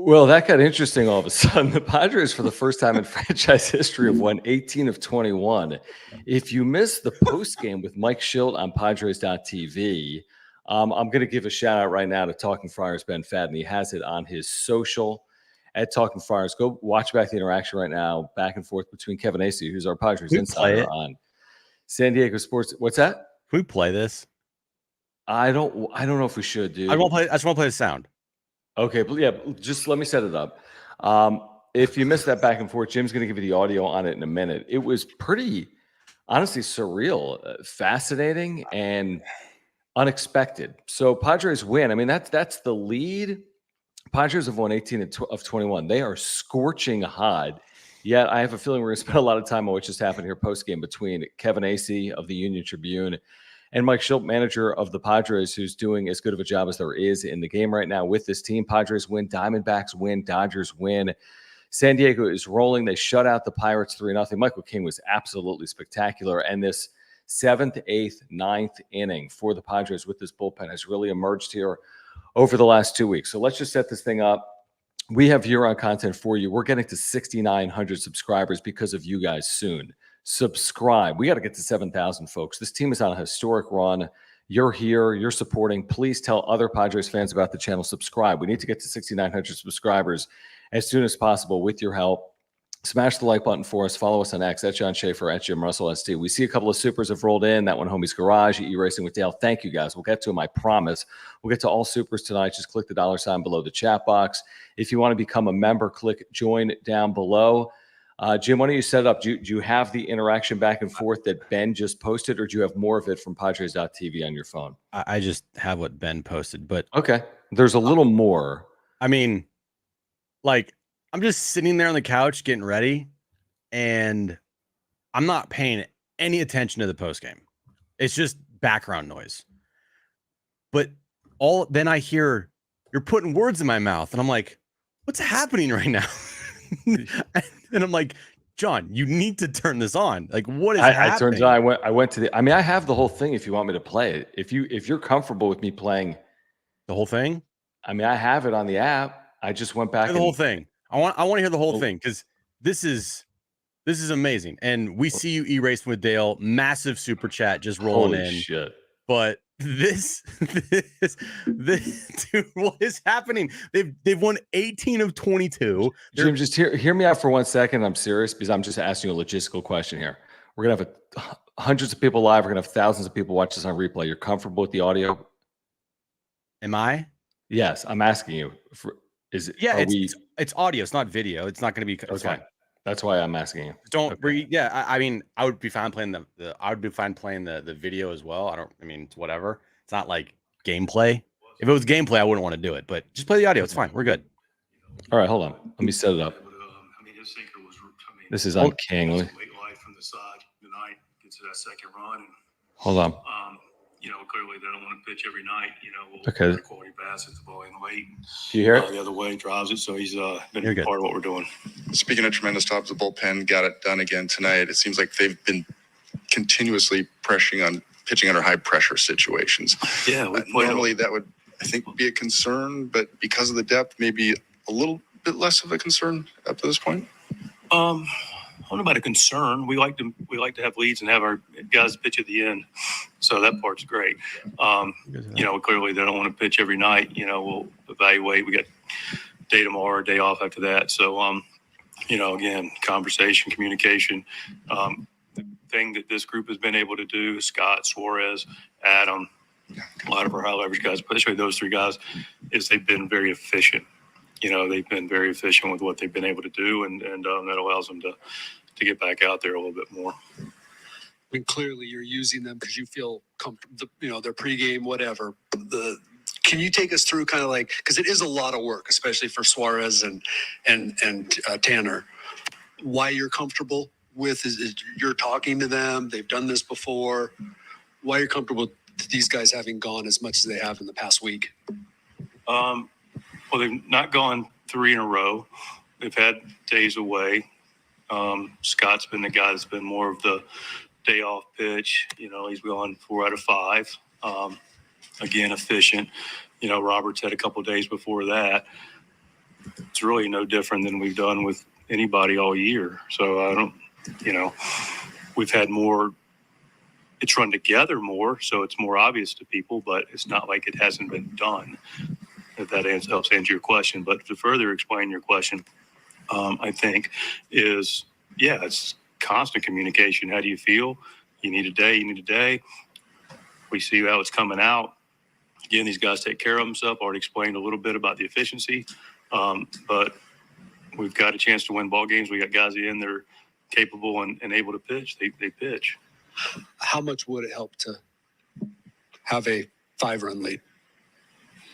Well, that got interesting all of a sudden. The Padres, for the first time in franchise history, have won 18 of 21. If you missed the post game with Mike Shildt on Padres.tv, I'm going to give a shout out right now to Talking Friars Ben Fadden. He has it on his social at Talking Friars. Go watch back the interaction right now, back and forth between Kevin Acee, who's our Padres insider on San Diego Sports. What's that? Can we play this? I don't know if we should, dude. I just want to play the sound. Okay, but yeah, just let me set it up. If you missed that back and forth, Jim's going to give you the audio on it in a minute. It was pretty, honestly, surreal, fascinating, and unexpected. So Padres win. I mean, that's the lead. Padres have won 18 of 21. They are scorching hot. Yet I have a feeling we're going to spend a lot of time on what just happened here post game between Kevin Acee of the Union Tribune and Mike Shildt, manager of the Padres, who's doing as good of a job as there is in the game right now with this team. Padres win, Diamondbacks win, Dodgers win. San Diego is rolling. They shut out the Pirates 3-0. Michael King was absolutely spectacular. And this 7th, 8th, 9th inning for the Padres with this bullpen has really emerged here over the last 2 weeks. So let's just set this thing up. We have year-round content for you. We're getting to 6,900 subscribers because of you guys soon. Subscribe. We got to get to 7,000, folks. This team is on a historic run. You're here. You're supporting. Please tell other Padres fans about the channel. Subscribe. We need to get to 6,900 subscribers as soon as possible with your help. Smash the like button for us. Follow us on X, at John Schaefer, at Jim Russell ST. We see a couple of supers have rolled in. That one, Homie's Garage, E-Racing with Dale. Thank you, guys. We'll get to them, I promise. We'll get to all supers tonight. Just click the $ below the chat box. If you want to become a member, click join down below. Jim, why don't you set it up? Do you have the interaction back and forth that Ben just posted, or do you have more of it from Padres.tv on your phone? I just have what Ben posted, but okay. There's a little more. I mean, like, I'm just sitting there on the couch getting ready, and I'm not paying any attention to the post game. It's just background noise. But then I hear you're putting words in my mouth, and I'm like, what's happening right now? And I'm like, John, you need to turn this on. Like, what is happening? I turned it on. I went to the. I mean, I have the whole thing. If you want me to play it, if you're comfortable with me playing the whole thing, I mean, I have it on the app. I just went back. The whole thing. I want to hear the whole thing, because this is amazing. And we see you E-Racing with Dale. Massive super chat just rolling in. Shit. But this dude, what is happening? They've won 18 of 22. Jim, just hear me out for 1 second. I'm serious, because I'm just asking you a logistical question here. We're gonna have hundreds of people live. We're gonna have thousands of people watch this on replay. You're comfortable with the audio? Am I? Yes, I'm asking you. It's audio. It's not video. It's not going to be. It's fine. That's why I'm asking you. I mean, I would be fine playing the video as well. It's whatever. It's not like gameplay. If it was gameplay, I wouldn't want to do it. But just play the audio. It's fine. We're good. All right, hold on. Let me set it up. This is on King. Late life from the side tonight. Gets to that second run. And, hold on. Clearly they don't want to pitch every night. Okay. Quality pass, hits the ball in late. Do you hear it? The other way, drives it. So he's been a part of what we're doing. Speaking of tremendous tops, the bullpen got it done again tonight. It seems like they've been continuously pitching under high pressure situations. Yeah, normally that would, I think, be a concern, but because of the depth, maybe a little bit less of a concern up to this point. I don't know about a concern. We like to have leads and have our guys pitch at the end, so that part's great. Clearly they don't want to pitch every night. We'll evaluate. We got day tomorrow, day off after that. So, again, conversation, communication. The thing that this group has been able to do, Scott, Suarez, Adam, a lot of our high leverage guys, especially those three guys, is they've been very efficient. They've been very efficient with what they've been able to do, and that allows them to get back out there a little bit more. I mean, clearly you're using them because you feel comfortable, their pregame, whatever. Can you take us through kind of like, because it is a lot of work, especially for Suarez and Tanner, why you're comfortable with is you're talking to them, they've done this before, why you're comfortable with these guys having gone as much as they have in the past week? Well, they've not gone 3 in a row. They've had days away. Scott's been the guy that's been more of the day off pitch. He's gone 4 out of 5. Again, efficient. Robert's had a couple of days before that. it's really no different than we've done with anybody all year. So I don't, we've had more, it's run together more, so it's more obvious to people, but it's not like it hasn't been done, if that helps answer your question. But to further explain your question, I think is, it's constant communication. How do you feel? You need a day. We see how it's coming out. Again, these guys take care of themselves. Already explained a little bit about the efficiency, but we've got a chance to win ball games. We got guys in that are capable and able to pitch. They pitch. How much would it help to have a 5-run lead?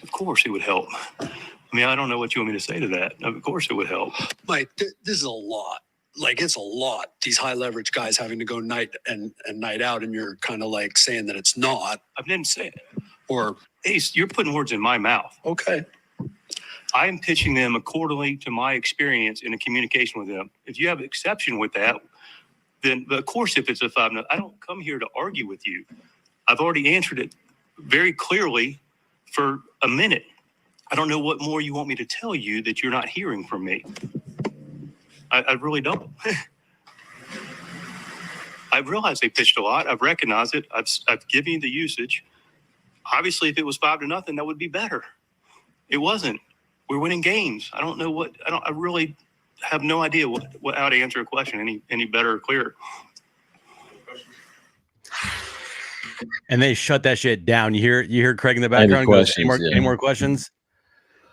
Of course, it would help. I mean, I don't know what you want me to say to that. Of course, it would help. Mike, this is a lot. Like, it's a lot. These high leverage guys having to go night and night out, and you're kind of like saying that it's not. I didn't say it. Or, Ace, you're putting words in my mouth. okay. I am pitching them accordingly to my experience in a communication with them. If you have an exception with that, then of course, if it's a 5-0, I don't come here to argue with you. I've already answered it very clearly for a minute. I don't know what more you want me to tell you that you're not hearing from me. I really don't. I realize they pitched a lot. I've recognized it. I've given you the usage. Obviously, if it was 5-0, that would be better. It wasn't. We're winning games. I don't know what. I really have no idea how to answer a question any better or clearer. And they shut that shit down. You hear Craig in the background. Any more questions?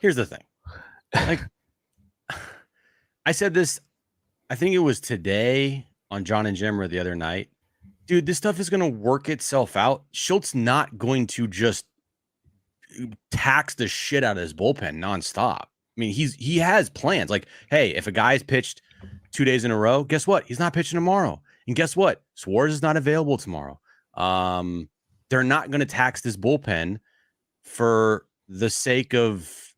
Here's the thing. Like, I said this, I think it was today on John and Jim or the other night. Dude, this stuff is going to work itself out. Shildt's not going to just tax the shit out of his bullpen nonstop. I mean, he has plans. Like, hey, if a guy's pitched 2 days in a row, guess what? He's not pitching tomorrow. And guess what? Suarez is not available tomorrow. They're not going to tax this bullpen for the sake of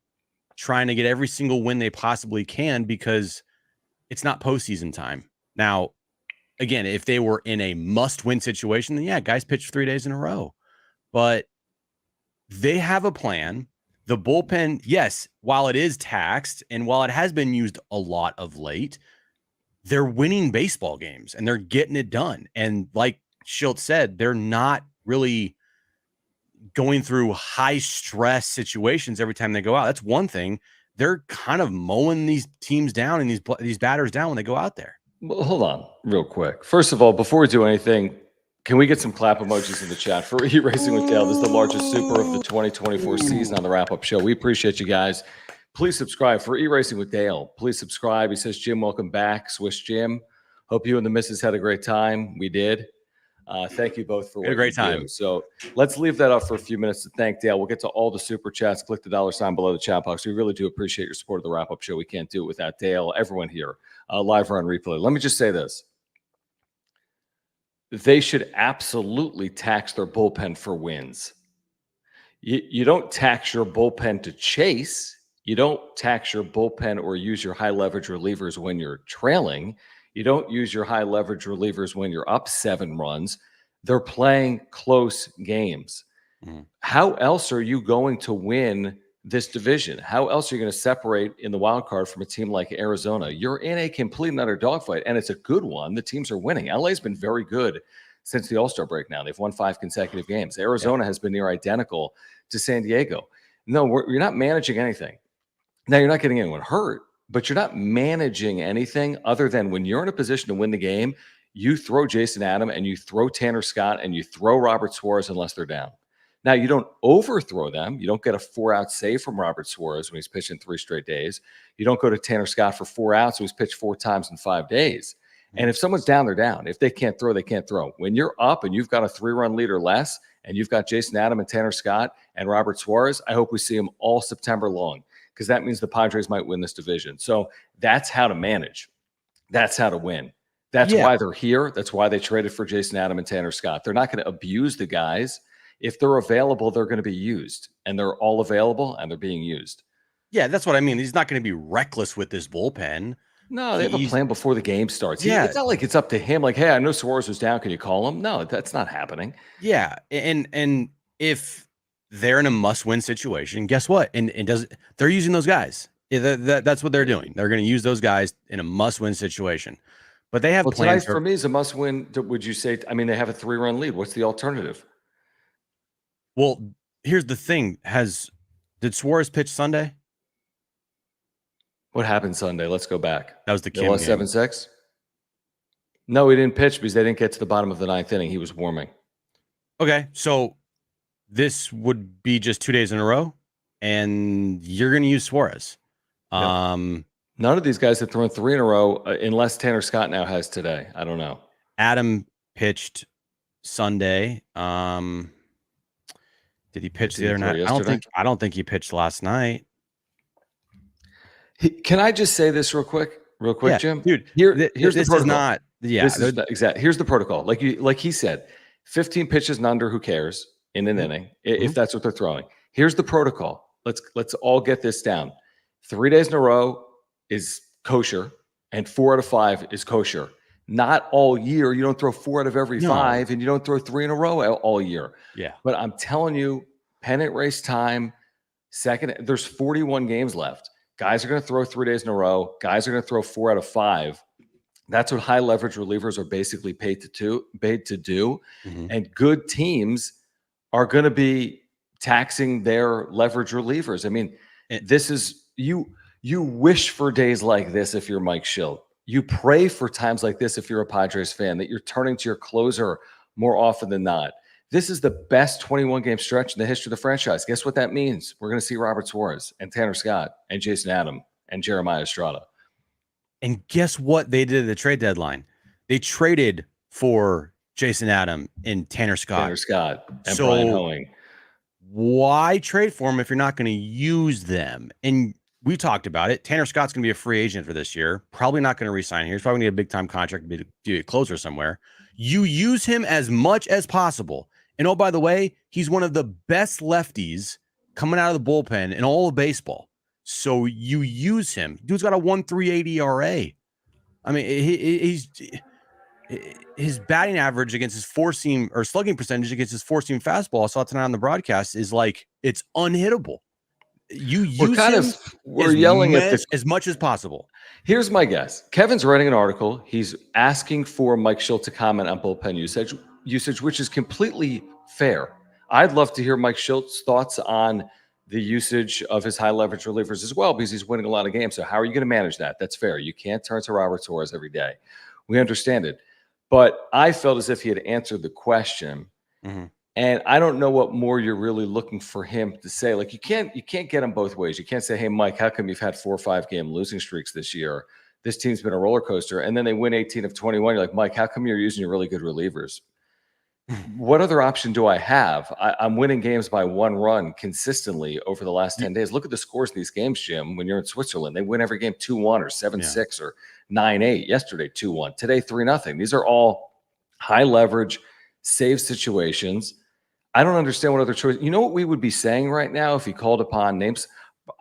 trying to get every single win they possibly can, because it's not postseason time. Now, again, if they were in a must-win situation, then yeah, guys pitch 3 days in a row. But they have a plan. The bullpen, yes, while it is taxed and while it has been used a lot of late, they're winning baseball games and they're getting it done. And like Shildt said, they're not really going through high stress situations every time they go out. That's one thing. They're kind of mowing these teams down and these batters down when they go out there. Well, hold on real quick. First of all, before we do anything, can we get some clap emojis in the chat for E-Racing with Dale? This is the largest super of the 2024 season on the wrap-up show. We appreciate you guys. Please subscribe for E-Racing with Dale. Please subscribe. He says, Jim, welcome back. Swiss Jim. Hope you and the missus had a great time. We did. Thank you both for a great time. So let's leave that up for a few minutes to thank Dale. We'll get to all the super chats. Click the $ below the chat box. We really do appreciate your support of the wrap-up show. We can't do it without Dale, everyone here, live or on replay. Let me just say this. They should absolutely tax their bullpen for wins. You don't tax your bullpen to chase. You don't tax your bullpen or use your high leverage relievers when you're trailing. You don't use your high leverage relievers when you're up 7 runs. They're playing close games. Mm-hmm. How else are you going to win this division? How else are you going to separate in the wild card from a team like Arizona? You're in a complete and utter dogfight, and it's a good one. The teams are winning. LA's been very good since the All-Star break now. They've won 5 consecutive games. Arizona has been near identical to San Diego. No, you're not managing anything. Now, you're not getting anyone hurt, but you're not managing anything other than when you're in a position to win the game, you throw Jason Adam and you throw Tanner Scott and you throw Robert Suarez unless they're down. Now, you don't overthrow them. You don't get a 4-out save from Robert Suarez when he's pitching 3 straight days. You don't go to Tanner Scott for 4 outs when he's pitched 4 times in 5 days. And if someone's down, they're down. If they can't throw, they can't throw. When you're up and you've got a 3-run lead or less, and you've got Jason Adam and Tanner Scott and Robert Suarez, I hope we see them all September long, because that means the Padres might win this division. So that's how to manage. That's how to win. That's why they're here. That's why they traded for Jason Adam and Tanner Scott. They're not going to abuse the guys. If they're available, they're going to be used, and they're all available and they're being used. Yeah, that's what I mean. He's not going to be reckless with this bullpen. No, they have a plan before the game starts. Yeah. It's not like it's up to him. Like, hey, I know Suarez was down. Can you call him? No, that's not happening. Yeah. And if they're in a must-win situation, guess what? And they're using those guys. That's what they're doing. They're going to use those guys in a must-win situation. But they have Well, plans tonight for me is a must-win. Would you say? I mean, they have a 3-run lead. What's the alternative? Well, here's the thing: did Suarez pitch Sunday? What happened Sunday? Let's go back. That was the They Kim lost game. 7-6. No, he didn't pitch because they didn't get to the bottom of the 9th inning. He was warming. Okay, so this would be just 2 days in a row, and you're going to use Suarez. Yep. None of these guys have thrown 3 in a row, unless Tanner Scott now has today. I don't know. Adam pitched Sunday. Did he pitch the other night? I don't think he pitched last night. Can I just say this real quick, Yeah, Jim? Dude, here's this the protocol. is not. Yeah, this is exactly. Here's the protocol. Like he said, 15 pitches and under. Who cares in an inning if that's what they're throwing? Here's the protocol. Let's all get this down. 3 days in a row is kosher, and 4 out of 5 is kosher. Not all year. You don't throw 4 out of every 5, and you don't throw 3 in a row all year. Yeah. But I'm telling you, pennant race time. There's 41 games left. Guys are going to throw 3 days in a row. Guys are going to throw 4 out of 5. That's what high leverage relievers are basically paid to do. Mm-hmm. And good teams are going to be taxing their leverage relievers. I mean, this is you wish for days like this if you're Mike Shildt. You pray for times like this if you're a Padres fan, that you're turning to your closer more often than not. This is the best 21-game stretch in the history of the franchise. Guess what that means? We're going to see Robert Suarez and Tanner Scott and Jason Adam and Jeremiah Estrada. And guess what they did at the trade deadline? They traded for Jason Adam and Tanner Scott. And Brian Hoeing. Why trade for them if you're not going to use them? And we talked about it. Tanner Scott's going to be a free agent for this year. Probably not going to re-sign here. He's probably going to get a big-time contract to be a closer somewhere. You use him as much as possible. And oh, by the way, he's one of the best lefties coming out of the bullpen in all of baseball. So you use him. Dude's got a 1.38 ERA. I mean, his batting average against his four-seam or slugging percentage against his four-seam fastball, I saw tonight on the broadcast, is like it's unhittable. You use we're yelling at as much as possible. Here's my guess. Kevin's writing an article. He's asking for Mike Shildt to comment on bullpen usage, which is completely fair. I'd love to hear Mike Shildt's thoughts on the usage of his high leverage relievers as well, because he's winning a lot of games. So how are you going to manage that? That's fair. You can't turn to Robert Suarez every day. We understand it. But I felt as if he had answered the question. Mm-hmm. And I don't know what more you're really looking for him to say. Like you can't get him both ways. You can't say, hey, Mike, how come you've had 4 or 5 game losing streaks this year? This team's been a roller coaster. And then they win 18 of 21. You're like, Mike, how come you're using your really good relievers? What other option do I have? I'm winning games by 1 run consistently over the last 10 days. Look at the scores in these games, Jim. When you're in Switzerland, they win every game 2-1 or 7-6 or 9-8. Yesterday, 2-1. Today, 3-0. These are all high leverage, save situations. I don't understand what other choice. You know what we would be saying right now if he called upon names?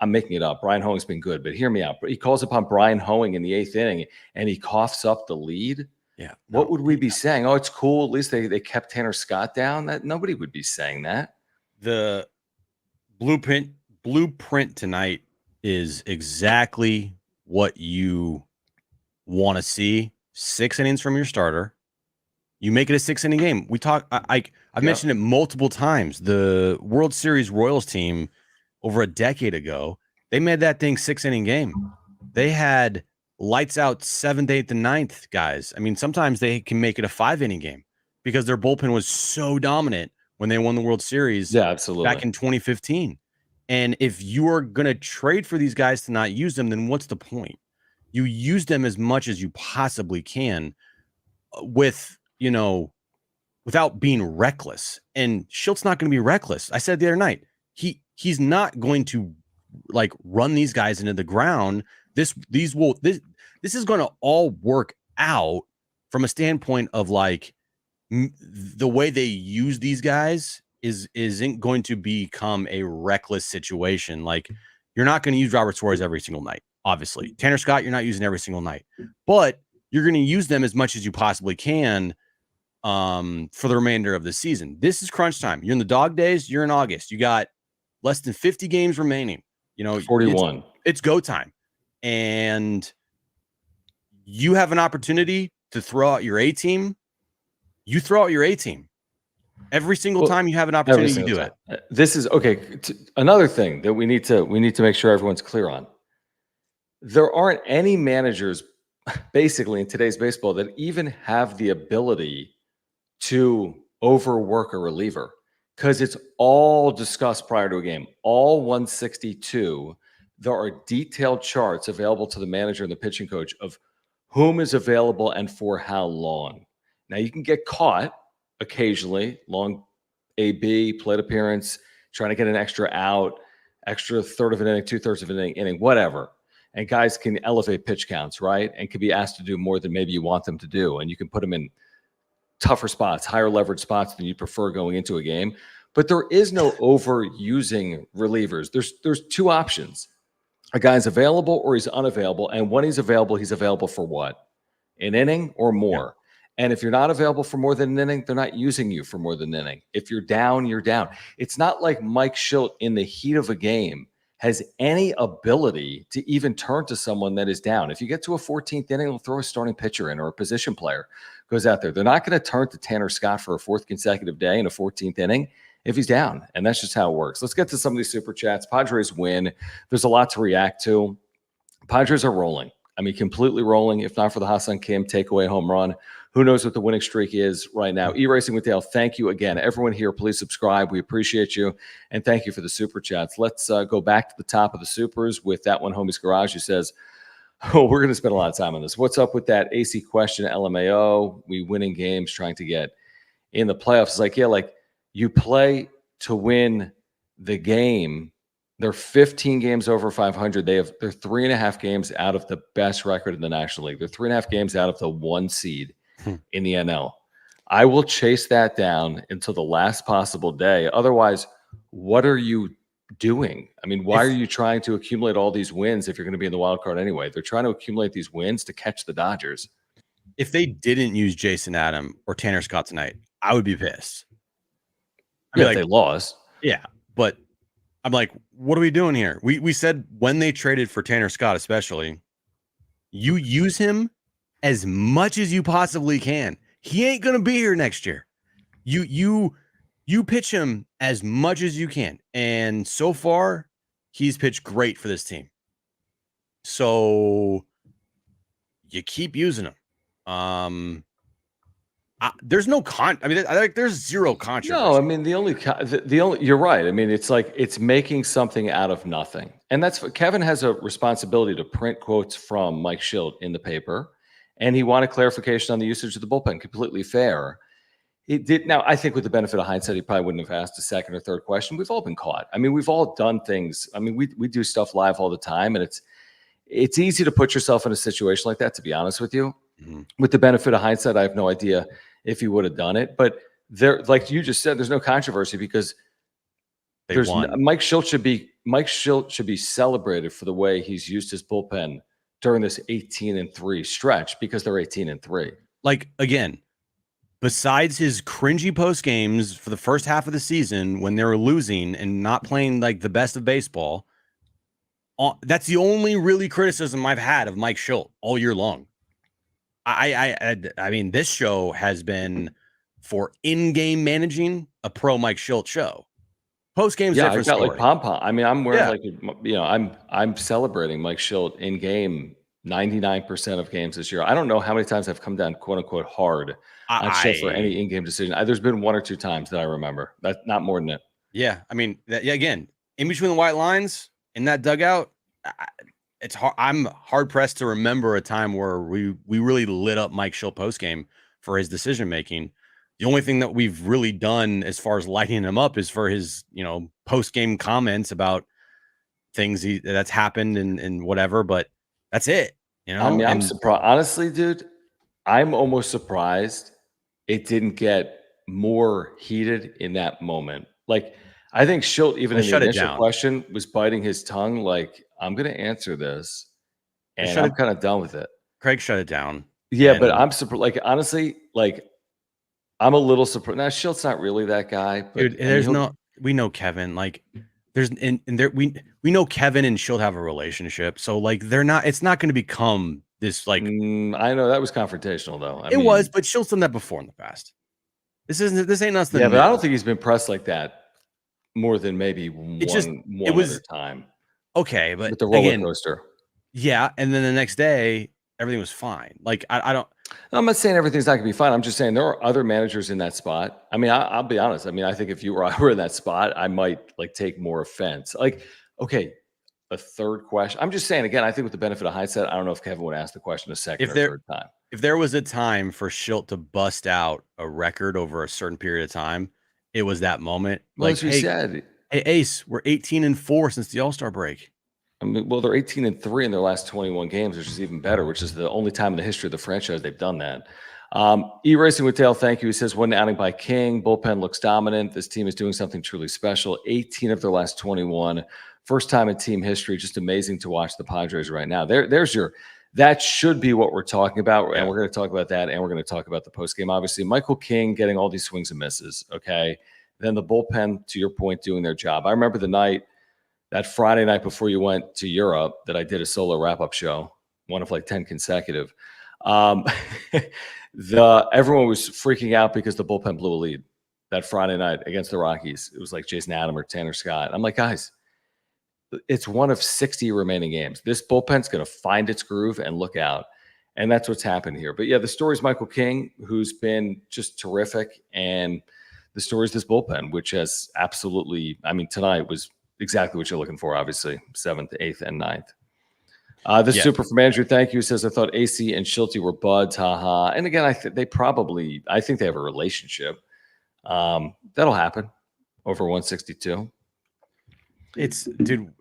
I'm making it up. Brian Hoeing's been good, but hear me out. He calls upon Brian Hoeing in the 8th inning and he coughs up the lead. Yeah. What would we be saying? Oh, it's cool. At least they kept Tanner Scott down. That nobody would be saying that. The blueprint tonight is exactly what you want to see. 6 innings from your starter. You make it a 6-inning game. We talk. I've mentioned it multiple times. The World Series Royals team over a decade ago, they made that thing 6-inning game. They had lights out 7th, 8th, and 9th guys. I mean, sometimes they can make it a 5-inning game because their bullpen was so dominant when they won the World Series. Yeah, absolutely. Back in 2015. And if you are going to trade for these guys to not use them, then what's the point? You use them as much as you possibly can without being reckless. And Shildt's not going to be reckless. I said the other night, he's not going to like run these guys into the ground. This is going to all work out from a standpoint of like the way they use these guys isn't going to become a reckless situation. Like you're not going to use Robert Suarez every single night. Obviously, Tanner Scott, you're not using every single night, but you're going to use them as much as you possibly can for the remainder of the season. This is crunch time. You're in the dog days. You're in August. You got less than 50 games remaining. 41. it's go time. And you have an opportunity to throw out your A team. You throw out your A team. Every single time you have an opportunity, you do it. This is okay. Another thing that we need to make sure everyone's clear on. There aren't any managers basically in today's baseball that even have the ability to overwork a reliever, because it's all discussed prior to a game. All 162, there are detailed charts available to the manager and the pitching coach of whom is available and for how long. Now, you can get caught occasionally, long AB, plate appearance, trying to get an extra out, extra third of an inning, 2/3 of an inning, whatever. And guys can elevate pitch counts, right? And can be asked to do more than maybe you want them to do. And you can put them in tougher spots, higher leverage spots than you prefer going into a game. But there is no overusing relievers. There's two options. A guy's available or he's unavailable. And when he's available for what? An inning or more. Yeah. And if you're not available for more than an inning, they're not using you for more than an inning. If you're down, you're down. It's not like Mike Shildt in the heat of a game has any ability to even turn to someone that is down. If you get to a 14th inning, they'll throw a starting pitcher in or a position player goes out there. They're not going to turn to Tanner Scott for a fourth consecutive day in a 14th inning if he's down. And that's just how it works. Let's get to some of these super chats. Padres win. There's a lot to react to. Padres are rolling. I mean, completely rolling. If not for the Ha-Seong Kim takeaway home run, who knows what the winning streak is right now. E-Racing with Dale, thank you again. Everyone here, please subscribe. We appreciate you. And thank you for the super chats. Let's go back to the top of the supers with that one, Homie's Garage, who says, oh, we're going to spend a lot of time on this. What's up with that Acee question, LMAO? We winning games trying to get in the playoffs. It's like, yeah, like you play to win the game. They're 15 games over 500. They're 3.5 games out of the best record in the National League. They're 3.5 games out of the 1 seed in the NL. I will chase that down until the last possible day. Otherwise, what are you doing? I mean, why are you trying to accumulate all these wins if you're going to be in the wild card anyway? They're trying to accumulate these wins to catch the Dodgers. If they didn't use Jason Adam or Tanner Scott tonight, I would be pissed. I mean, like, they lost. Yeah, but I'm like, what are we doing here? We said when they traded for Tanner Scott, especially, you use him as much as you possibly can. He ain't gonna be here next year. You pitch him as much as you can, and so far, he's pitched great for this team. So you keep using him. There's no there's zero controversy. No, I mean the only you're right. I mean, it's like it's making something out of nothing, and that's what Kevin has a responsibility to print quotes from Mike Shildt in the paper, and he wanted clarification on the usage of the bullpen. Completely fair. He did. Now, I think with the benefit of hindsight, he probably wouldn't have asked a second or third question. We've all been caught. I mean, we've all done things. I mean, we do stuff live all the time, and it's easy to put yourself in a situation like that. To be honest with you, with the benefit of hindsight, I have no idea if he would have done it. But there, like you just said, there's no controversy because Mike Shildt should be celebrated for the way he's used his bullpen during this 18-3 stretch because they're 18-3. Like, again, besides his cringy post games for the first half of the season when they were losing and not playing like the best of baseball, that's the only really criticism I've had of Mike Shildt all year long. I mean, this show has been for in-game managing a pro Mike Shildt show. Post game's different story. Like pom pom. I mean, I'm wearing I'm celebrating Mike Shildt in game 99% of games this year. I don't know how many times I've come down quote unquote hard on Shildt for any in-game decision. There's been 1 or 2 times that I remember. That's not more than it. Yeah, I mean, again, in between the white lines in that dugout. It's hard. I'm hard pressed to remember a time where we really lit up Mike Shildt post game for his decision making. The only thing that we've really done as far as lighting him up is for his, post game comments about things that's happened and whatever. But that's it. I mean, I'm surprised. Honestly, dude, I'm almost surprised it didn't get more heated in that moment. Like, I think Shildt, even in the initial question, was biting his tongue. Like, I'm going to answer this, and I'm kind of done with it. Craig shut it down. Yeah, but I'm surprised. Like, honestly, like, I'm a little surprised. Now, Shilt's not really that guy. But, dude, we know Kevin. Like, there's and there we know Kevin and Shildt have a relationship, so like it's not going to become this like I know that was confrontational though. I it mean, was, but Shilt's done that before in the past. This ain't nothing. yeah, but I new. don't think he's been pressed like that more than maybe It just one other time okay, but with the roller again, coaster. yeah, and then the next day everything was fine. Like I don't. I'm not saying everything's not going to be fine. I'm just saying there are other managers in that spot. I mean, I'll be honest. I mean, I think if you or I were in that spot, I might like take more offense. Like, okay, a third question. I'm just saying again. I think with the benefit of hindsight, I don't know if Kevin would ask the question a second or third time. If there was a time for Shildt to bust out a record over a certain period of time, it was that moment. Well, Like, as we said, hey, Ace, we're 18-4 since the All-Star break. I mean, well, they're 18-3 in their last 21 games, which is even better, which is the only time in the history of the franchise they've done that. E-Racing with Tail, thank you. He says, one outing by King. Bullpen looks dominant. This team is doing something truly special. 18 of their last 21. First time in team history. Just amazing to watch the Padres right now. That should be what we're talking about. And we're going to talk about that. And we're going to talk about the postgame. Obviously, Michael King getting all these swings and misses. Okay. Then the bullpen, to your point, doing their job. I remember that Friday night before you went to Europe that I did a solo wrap-up show, one of like 10 consecutive. Everyone was freaking out because the bullpen blew a lead that Friday night against the Rockies. It was like Jason Adam or Tanner Scott. I'm like, guys, it's one of 60 remaining games. This bullpen's going to find its groove and look out. And that's what's happened here. But yeah, the story is Michael King, who's been just terrific. And the story is this bullpen, which has absolutely, I mean, tonight was exactly what you're looking for, obviously, 7th, 8th, and 9th. Super from Andrew, thank you, says, I thought Acee and Shildt were buds, haha. And again, I think they have a relationship. That'll happen over 162. It's I don't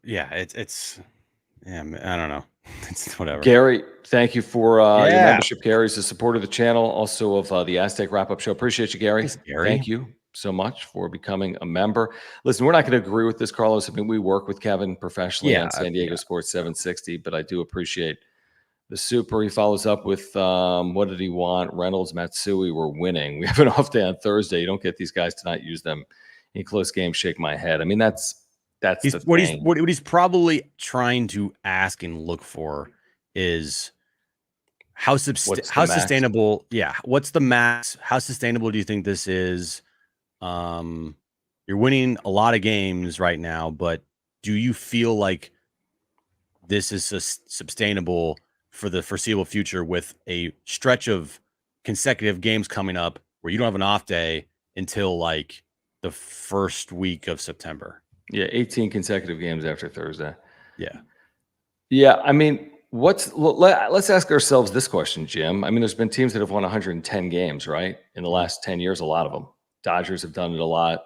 know. It's whatever. Gary, thank you for your membership. Gary's a supporter of the channel, also of the Aztec Wrap-Up Show. Appreciate you, Gary. Thanks, Gary. Thank you so much for becoming a member. Listen, we're not going to agree with this, Carlos. I mean, we work with Kevin professionally on San Diego Sports 760, but I do appreciate the super. He follows up with what did he want? Reynolds, Matsui, we're winning. We have an off day on Thursday. You don't get these guys to not use them in close games. Shake my head. I mean, that's what he's probably trying to ask and look for is how sustainable. Yeah, what's the max? How sustainable do you think this is? You're winning a lot of games right now, but do you feel like this is sustainable for the foreseeable future with a stretch of consecutive games coming up where you don't have an off day until like the first week of September? Yeah, 18 consecutive games after Thursday. Yeah. I mean, let's ask ourselves this question, Jim. I mean, there's been teams that have won 110 games, right? In the last 10 years, a lot of them. Dodgers have done it a lot.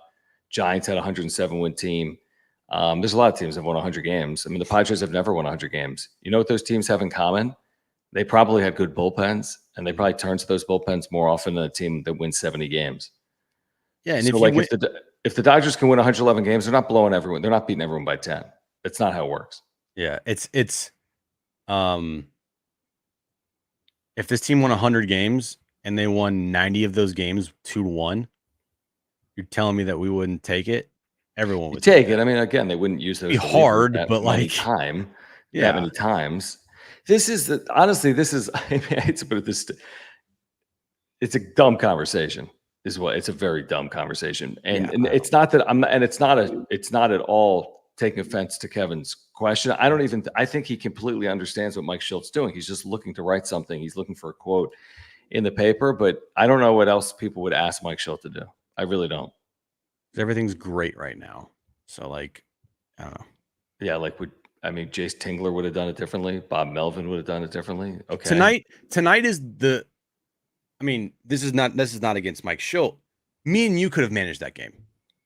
Giants had a 107-win team. There's a lot of teams that have won 100 games. I mean, the Padres have never won 100 games. You know what those teams have in common? They probably had good bullpens, and they probably turn to those bullpens more often than a team that wins 70 games. Yeah, and so if the Dodgers can win 111 games, they're not blowing everyone. They're not beating everyone by 10. That's not how it works. Yeah, if this team won 100 games and they won 90 of those games 2-1, you're telling me that we wouldn't take it? Everyone would take it. I mean, again, they wouldn't use those. It'd be hard, but like that many times. Honestly, I hate to put it this. It's a dumb conversation. It's a very dumb conversation, and it's not that it's not at all taking offense to Kevin's question. I think he completely understands what Mike Shildt's doing. He's just looking to write something. He's looking for a quote in the paper, but I don't know what else people would ask Mike Shildt to do. I really don't. Everything's great right now. So like, I don't know. Yeah. Jace Tingler would have done it differently. Bob Melvin would have done it differently. Okay. Tonight is this is not against Mike Shildt. Me and you could have managed that game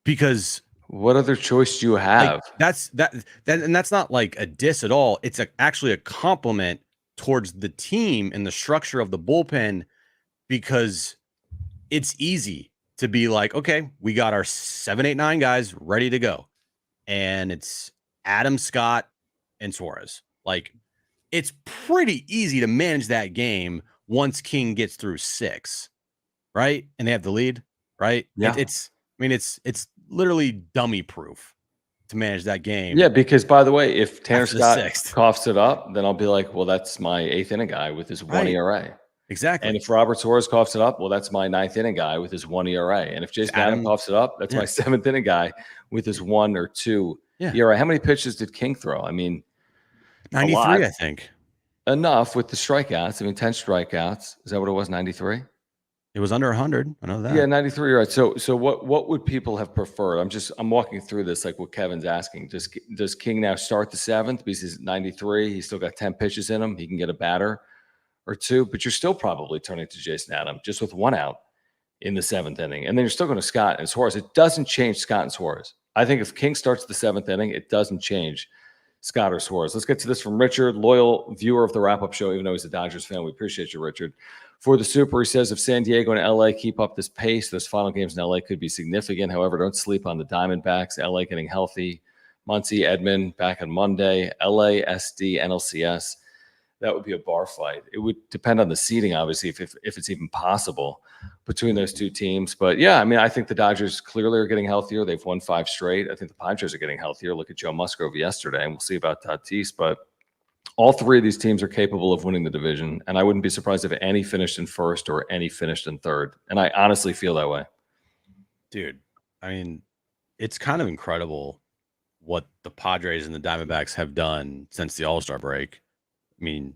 because what other choice do you have? And that's not like a diss at all. It's actually a compliment towards the team and the structure of the bullpen, because it's easy to be like, okay, we got our 7, 8, 9 guys ready to go. And it's Adam, Scott, and Suarez. Like, it's pretty easy to manage that game once King gets through 6, right? And they have the lead, right? Yeah. It's literally dummy proof. to manage that game. Yeah, because by the way, if Tanner After the Scott sixth. coughs it up, then I'll be like, well, that's my 8th inning guy with his 1 Right. ERA. Exactly. And if Robert Suarez coughs it up, well, that's my 9th inning guy with his 1 ERA. And if Jason Adam coughs it up, that's my 7th inning guy with his 1 or 2 ERA. How many pitches did King throw? I mean, 93, I think. Enough with the strikeouts. I mean, 10 strikeouts. Is that what it was? 93? It was under 100. I know that. Yeah, 93. Right. So what would people have preferred? I'm walking through this like what Kevin's asking. Does King now start the 7th because he's 93? He's still got 10 pitches in him. He can get a batter or 2, but you're still probably turning to Jason Adam just with 1 out in the 7th inning. And then you're still going to Scott and Suarez. It doesn't change Scott and Suarez. I think if King starts the 7th inning, it doesn't change Scott or Suarez. Let's get to this from Richard, loyal viewer of the wrap-up show, even though he's a Dodgers fan. We appreciate you, Richard. For the Super, he says, if San Diego and LA keep up this pace, those final games in LA could be significant. However, don't sleep on the Diamondbacks. LA getting healthy. Muncy, Edmund back on Monday. LA, SD, NLCS. That would be a bar fight. It would depend on the seeding, obviously, if it's even possible between those two teams. But yeah, I mean, I think the Dodgers clearly are getting healthier. They've won 5 straight. I think the Padres are getting healthier. Look at Joe Musgrove yesterday, and we'll see about Tatis. But all 3 of these teams are capable of winning the division, and I wouldn't be surprised if any finished in 1st or any finished in 3rd. And I honestly feel that way. Dude, I mean, it's kind of incredible what the Padres and the Diamondbacks have done since the All-Star break. I mean,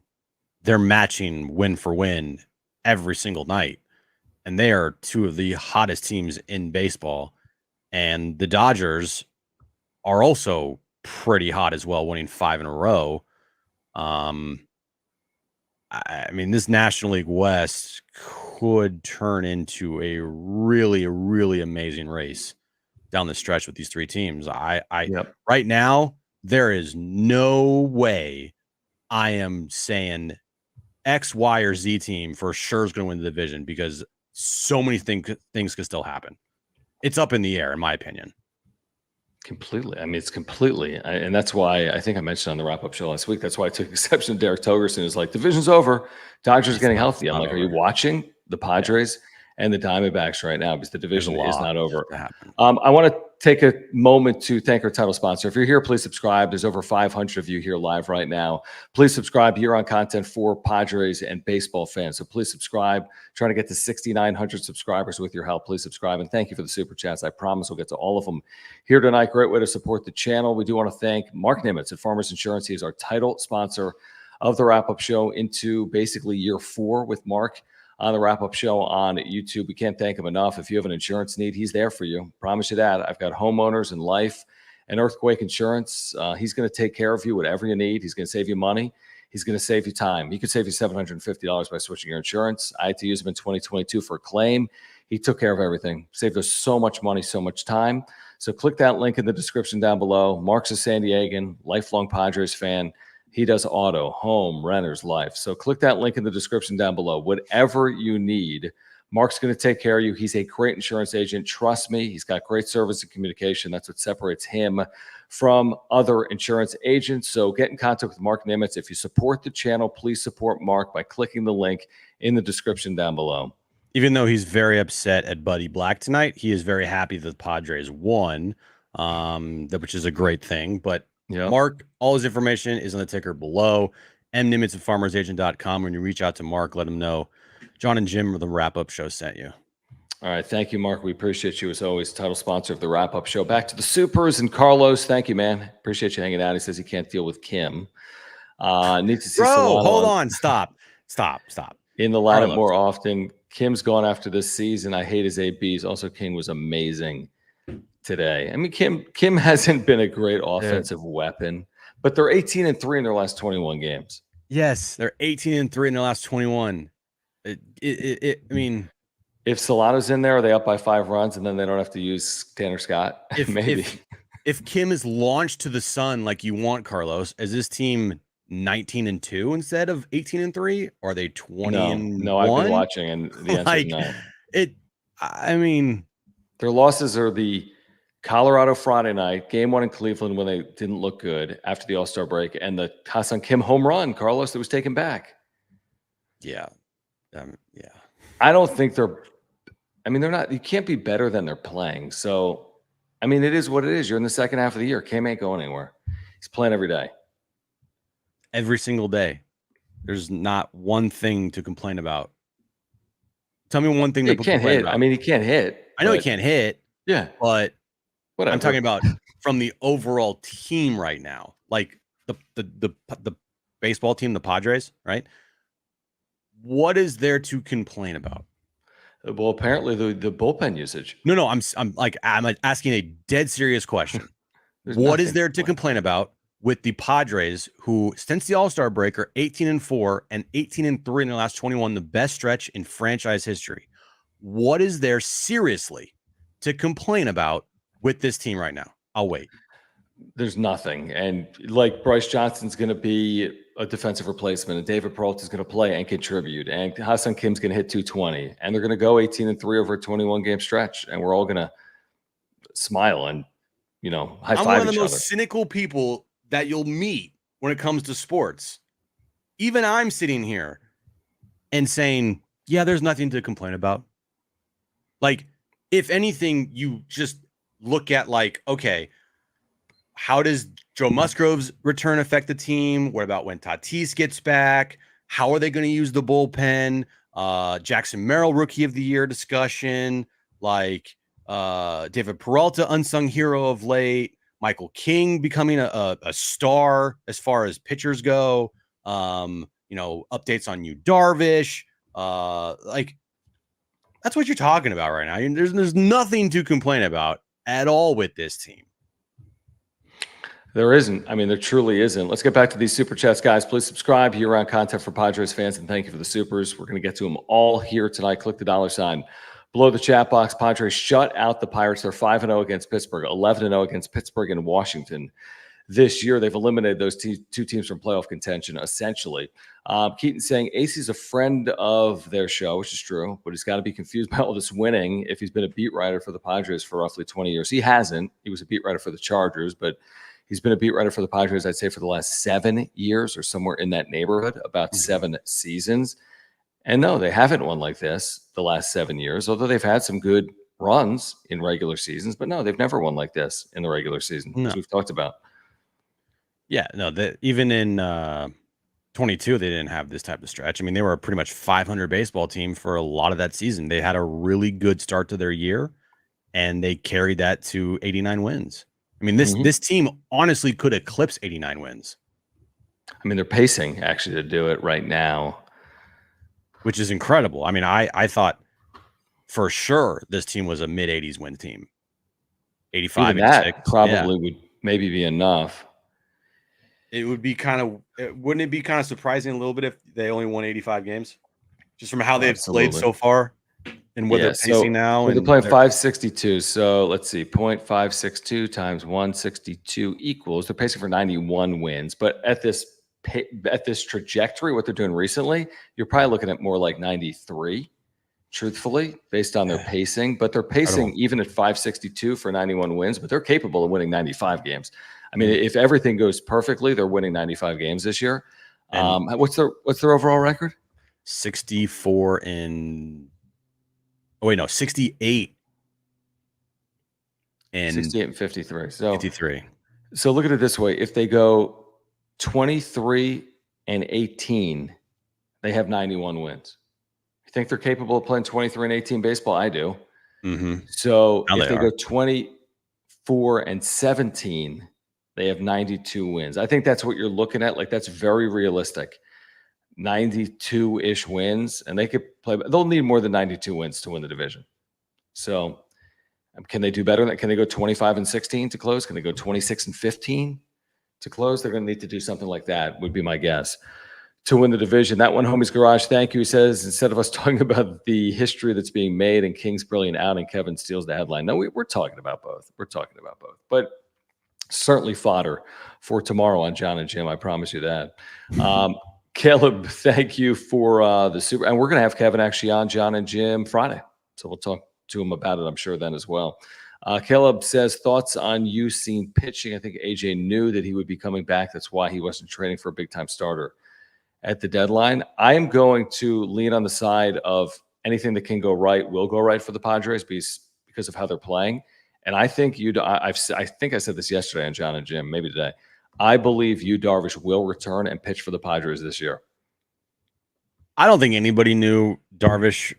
they're matching win for win every single night, and they are 2 of the hottest teams in baseball. And the Dodgers are also pretty hot as well, winning 5 in a row. I mean, this National League West could turn into a really, really amazing race down the stretch with these 3 teams. Right now, there is no way I am saying X, Y, or Z team for sure is going to win the division because so many things could still happen. It's up in the air, in my opinion. Completely. I mean, it's completely. And that's why I think I mentioned on the wrap-up show last week, that's why I took exception to Derek Togerson. Is like, division's over. Dodgers getting healthy. I'm like, are you watching the Padres and the Diamondbacks right now? Because the division is not over. I want to take a moment to thank our title sponsor. If you're here, please subscribe. There's over 500 of you here live right now. Please subscribe here on content for Padres and baseball fans. So please subscribe. Trying to get to 6,900 subscribers with your help. Please subscribe. And thank you for the super chats. I promise we'll get to all of them here tonight. Great way to support the channel. We do want to thank Mark Nimitz at Farmers Insurance. He is our title sponsor of the wrap-up show into basically year 4 with Mark on the wrap-up show on YouTube. We can't thank him enough. If you have an insurance need, he's there for you. Promise you that. I've got homeowners and life and earthquake insurance. He's going to take care of you, whatever you need. He's going to save you money. He's going to save you time. He could save you $750 by switching your insurance. I had to use him in 2022 for a claim. He took care of everything. Saved us so much money, so much time. So click that link in the description down below. Mark's a San Diegan, lifelong Padres fan. He does auto, home, renters, life. So click that link in the description down below. Whatever you need, Mark's going to take care of you. He's a great insurance agent. Trust me, he's got great service and communication. That's what separates him from other insurance agents. So get in contact with Mark Nimitz. If you support the channel, please support Mark by clicking the link in the description down below. Even though he's very upset at Buddy Black tonight, he is very happy that the Padres won, which is a great thing. But Mark, all his information is on the ticker below. mnimitz at farmersagent.com. When you reach out to Mark, let him know John and Jim of the wrap-up show sent you. All right. Thank you, Mark. We appreciate you as always. Title sponsor of the wrap-up show. Back to the Supers and Carlos. Thank you, man. Appreciate you hanging out. He says he can't deal with Kim. Need to see Solano. Hold on. Stop. In the lineup more often. Kim's gone after this season. I hate his ABs. Also, King was amazing today. I mean, Kim hasn't been a great offensive weapon, but they're 18-3 in their last 21 games. Yes, they're 18-3 in their last 21. I mean, if Solano's in there, are they up by 5 runs and then they don't have to use Tanner Scott? Maybe. If Kim is launched to the sun like you want, Carlos, is this team 19-2 instead of 18-3? Or are they 20-1? No, I've been watching, and the answer is no. I mean, their losses are the Colorado Friday night, game 1 in Cleveland when they didn't look good after the All-Star break, and the Ha-Seong Kim home run, Carlos, that was taken back. Yeah. I don't think they're not, you can't be better than they're playing. So I mean, it is what it is. You're in the second half of the year. Cam ain't going anywhere. He's playing every day. Every single day. There's not one thing to complain about. Tell me one thing He to can't complain hit. about. I mean, he can't hit. I know he but- can't hit, Yeah. but Whatever. I'm talking about from the overall team right now. Like the baseball team, the Padres, right? What is there to complain about? Well, apparently the bullpen usage. No, I'm asking a dead serious question. There's What is nothing there to complain about with the Padres, who since the All-Star break are 18-4 and 18-3 in their last 21, the best stretch in franchise history? What is there seriously to complain about with this team right now? I'll wait. There's nothing. And like Bryce Johnson's going to be a defensive replacement, and David Peralta is going to play and contribute, and Hassan Kim's going to hit 220, and they're going to go 18-3 over a 21-game stretch, and we're all going to smile and, high I'm five one of the each most other. cynical people that you'll meet when it comes to sports. Even I'm sitting here and saying, yeah, there's nothing to complain about. Like, if anything, you just look at like, okay, how does Joe Musgrove's return affect the team? What about when Tatis gets back? How are they going to use the bullpen? Jackson Merrill, Rookie of the Year discussion. Like David Peralta, unsung hero of late. Michael King becoming a star as far as pitchers go. Updates on Yu Darvish. Like, that's what you're talking about right now. There's nothing to complain about at all with this team. There isn't. I mean, there truly isn't. Let's get back to these super chats, guys. Please subscribe here on Content for Padres fans, and thank you for the supers. We're going to get to them all here tonight. Click the $ below the chat box. Padres shut out the Pirates. They're 5-0 against Pittsburgh, 11-0 against Pittsburgh and Washington. This year, they've eliminated those two teams from playoff contention, essentially. Keaton saying Acee's a friend of their show, which is true, but he's got to be confused by all this winning if he's been a beat writer for the Padres for roughly 20 years. He hasn't. He was a beat writer for the Chargers, but he's been a beat writer for the Padres, I'd say, for the last 7 years or somewhere in that neighborhood, about 7 seasons. And no, they haven't won like this the last 7 years, although they've had some good runs in regular seasons. But no, they've never won like this in the regular season, as we've talked about. Yeah, no, even in 22, they didn't have this type of stretch. I mean, they were a pretty much 500 baseball team for a lot of that season. They had a really good start to their year, and they carried that to 89 wins. I mean, this team honestly could eclipse 89 wins. I mean, they're pacing actually to do it right now, which is incredible. I mean, I thought for sure this team was a mid-80s win team. 85, even that 86. probably would maybe be enough. It would be wouldn't it be kind of surprising a little bit if they only won 85 games? Just from how they've played so far and what they're pacing now. So they're playing 562. So let's see, 0.562 times 162 equals, they're pacing for 91 wins. But at this trajectory, what they're doing recently, you're probably looking at more like 93, truthfully, based on their pacing. But they're pacing even at 562 for 91 wins, but they're capable of winning 95 games. I mean, if everything goes perfectly, they're winning 95 games this year. What's their overall record? 64 and 68 and 68 and 53. So 53. So look at it this way: if they go 23 and 18, they have 91 wins. You think they're capable of playing 23 and 18 baseball? I do. So if they go 24 and 17. They have 92 wins. I think that's what you're looking at. Like, that's very realistic. 92-ish wins, and they could play. They'll need more than 92 wins to win the division. So can they do better than that? Can they go 25 and 16 to close? Can they go 26 and 15 to close? They're going to need to do something like that, would be my guess, to win the division. That one, Homie's Garage, thank you. He says, instead of us talking about the history that's being made and King's brilliant outing, Kevin steals the headline. No, we're talking about both. We're talking about both. But certainly fodder for tomorrow on John and Jim. I promise you that. Caleb, thank you for the super. And we're going to have Kevin actually on John and Jim Friday. So we'll talk to him about it, I'm sure, then as well. Caleb says, thoughts on you seeing pitching. I think AJ knew that he would be coming back. That's why he wasn't training for a big-time starter at the deadline. I am going to lean on the side of anything that can go right will go right for the Padres because of how they're playing. And I think I think I said this yesterday on John and Jim, maybe today. I believe Yu Darvish will return and pitch for the Padres this year. I don't think anybody knew Darvish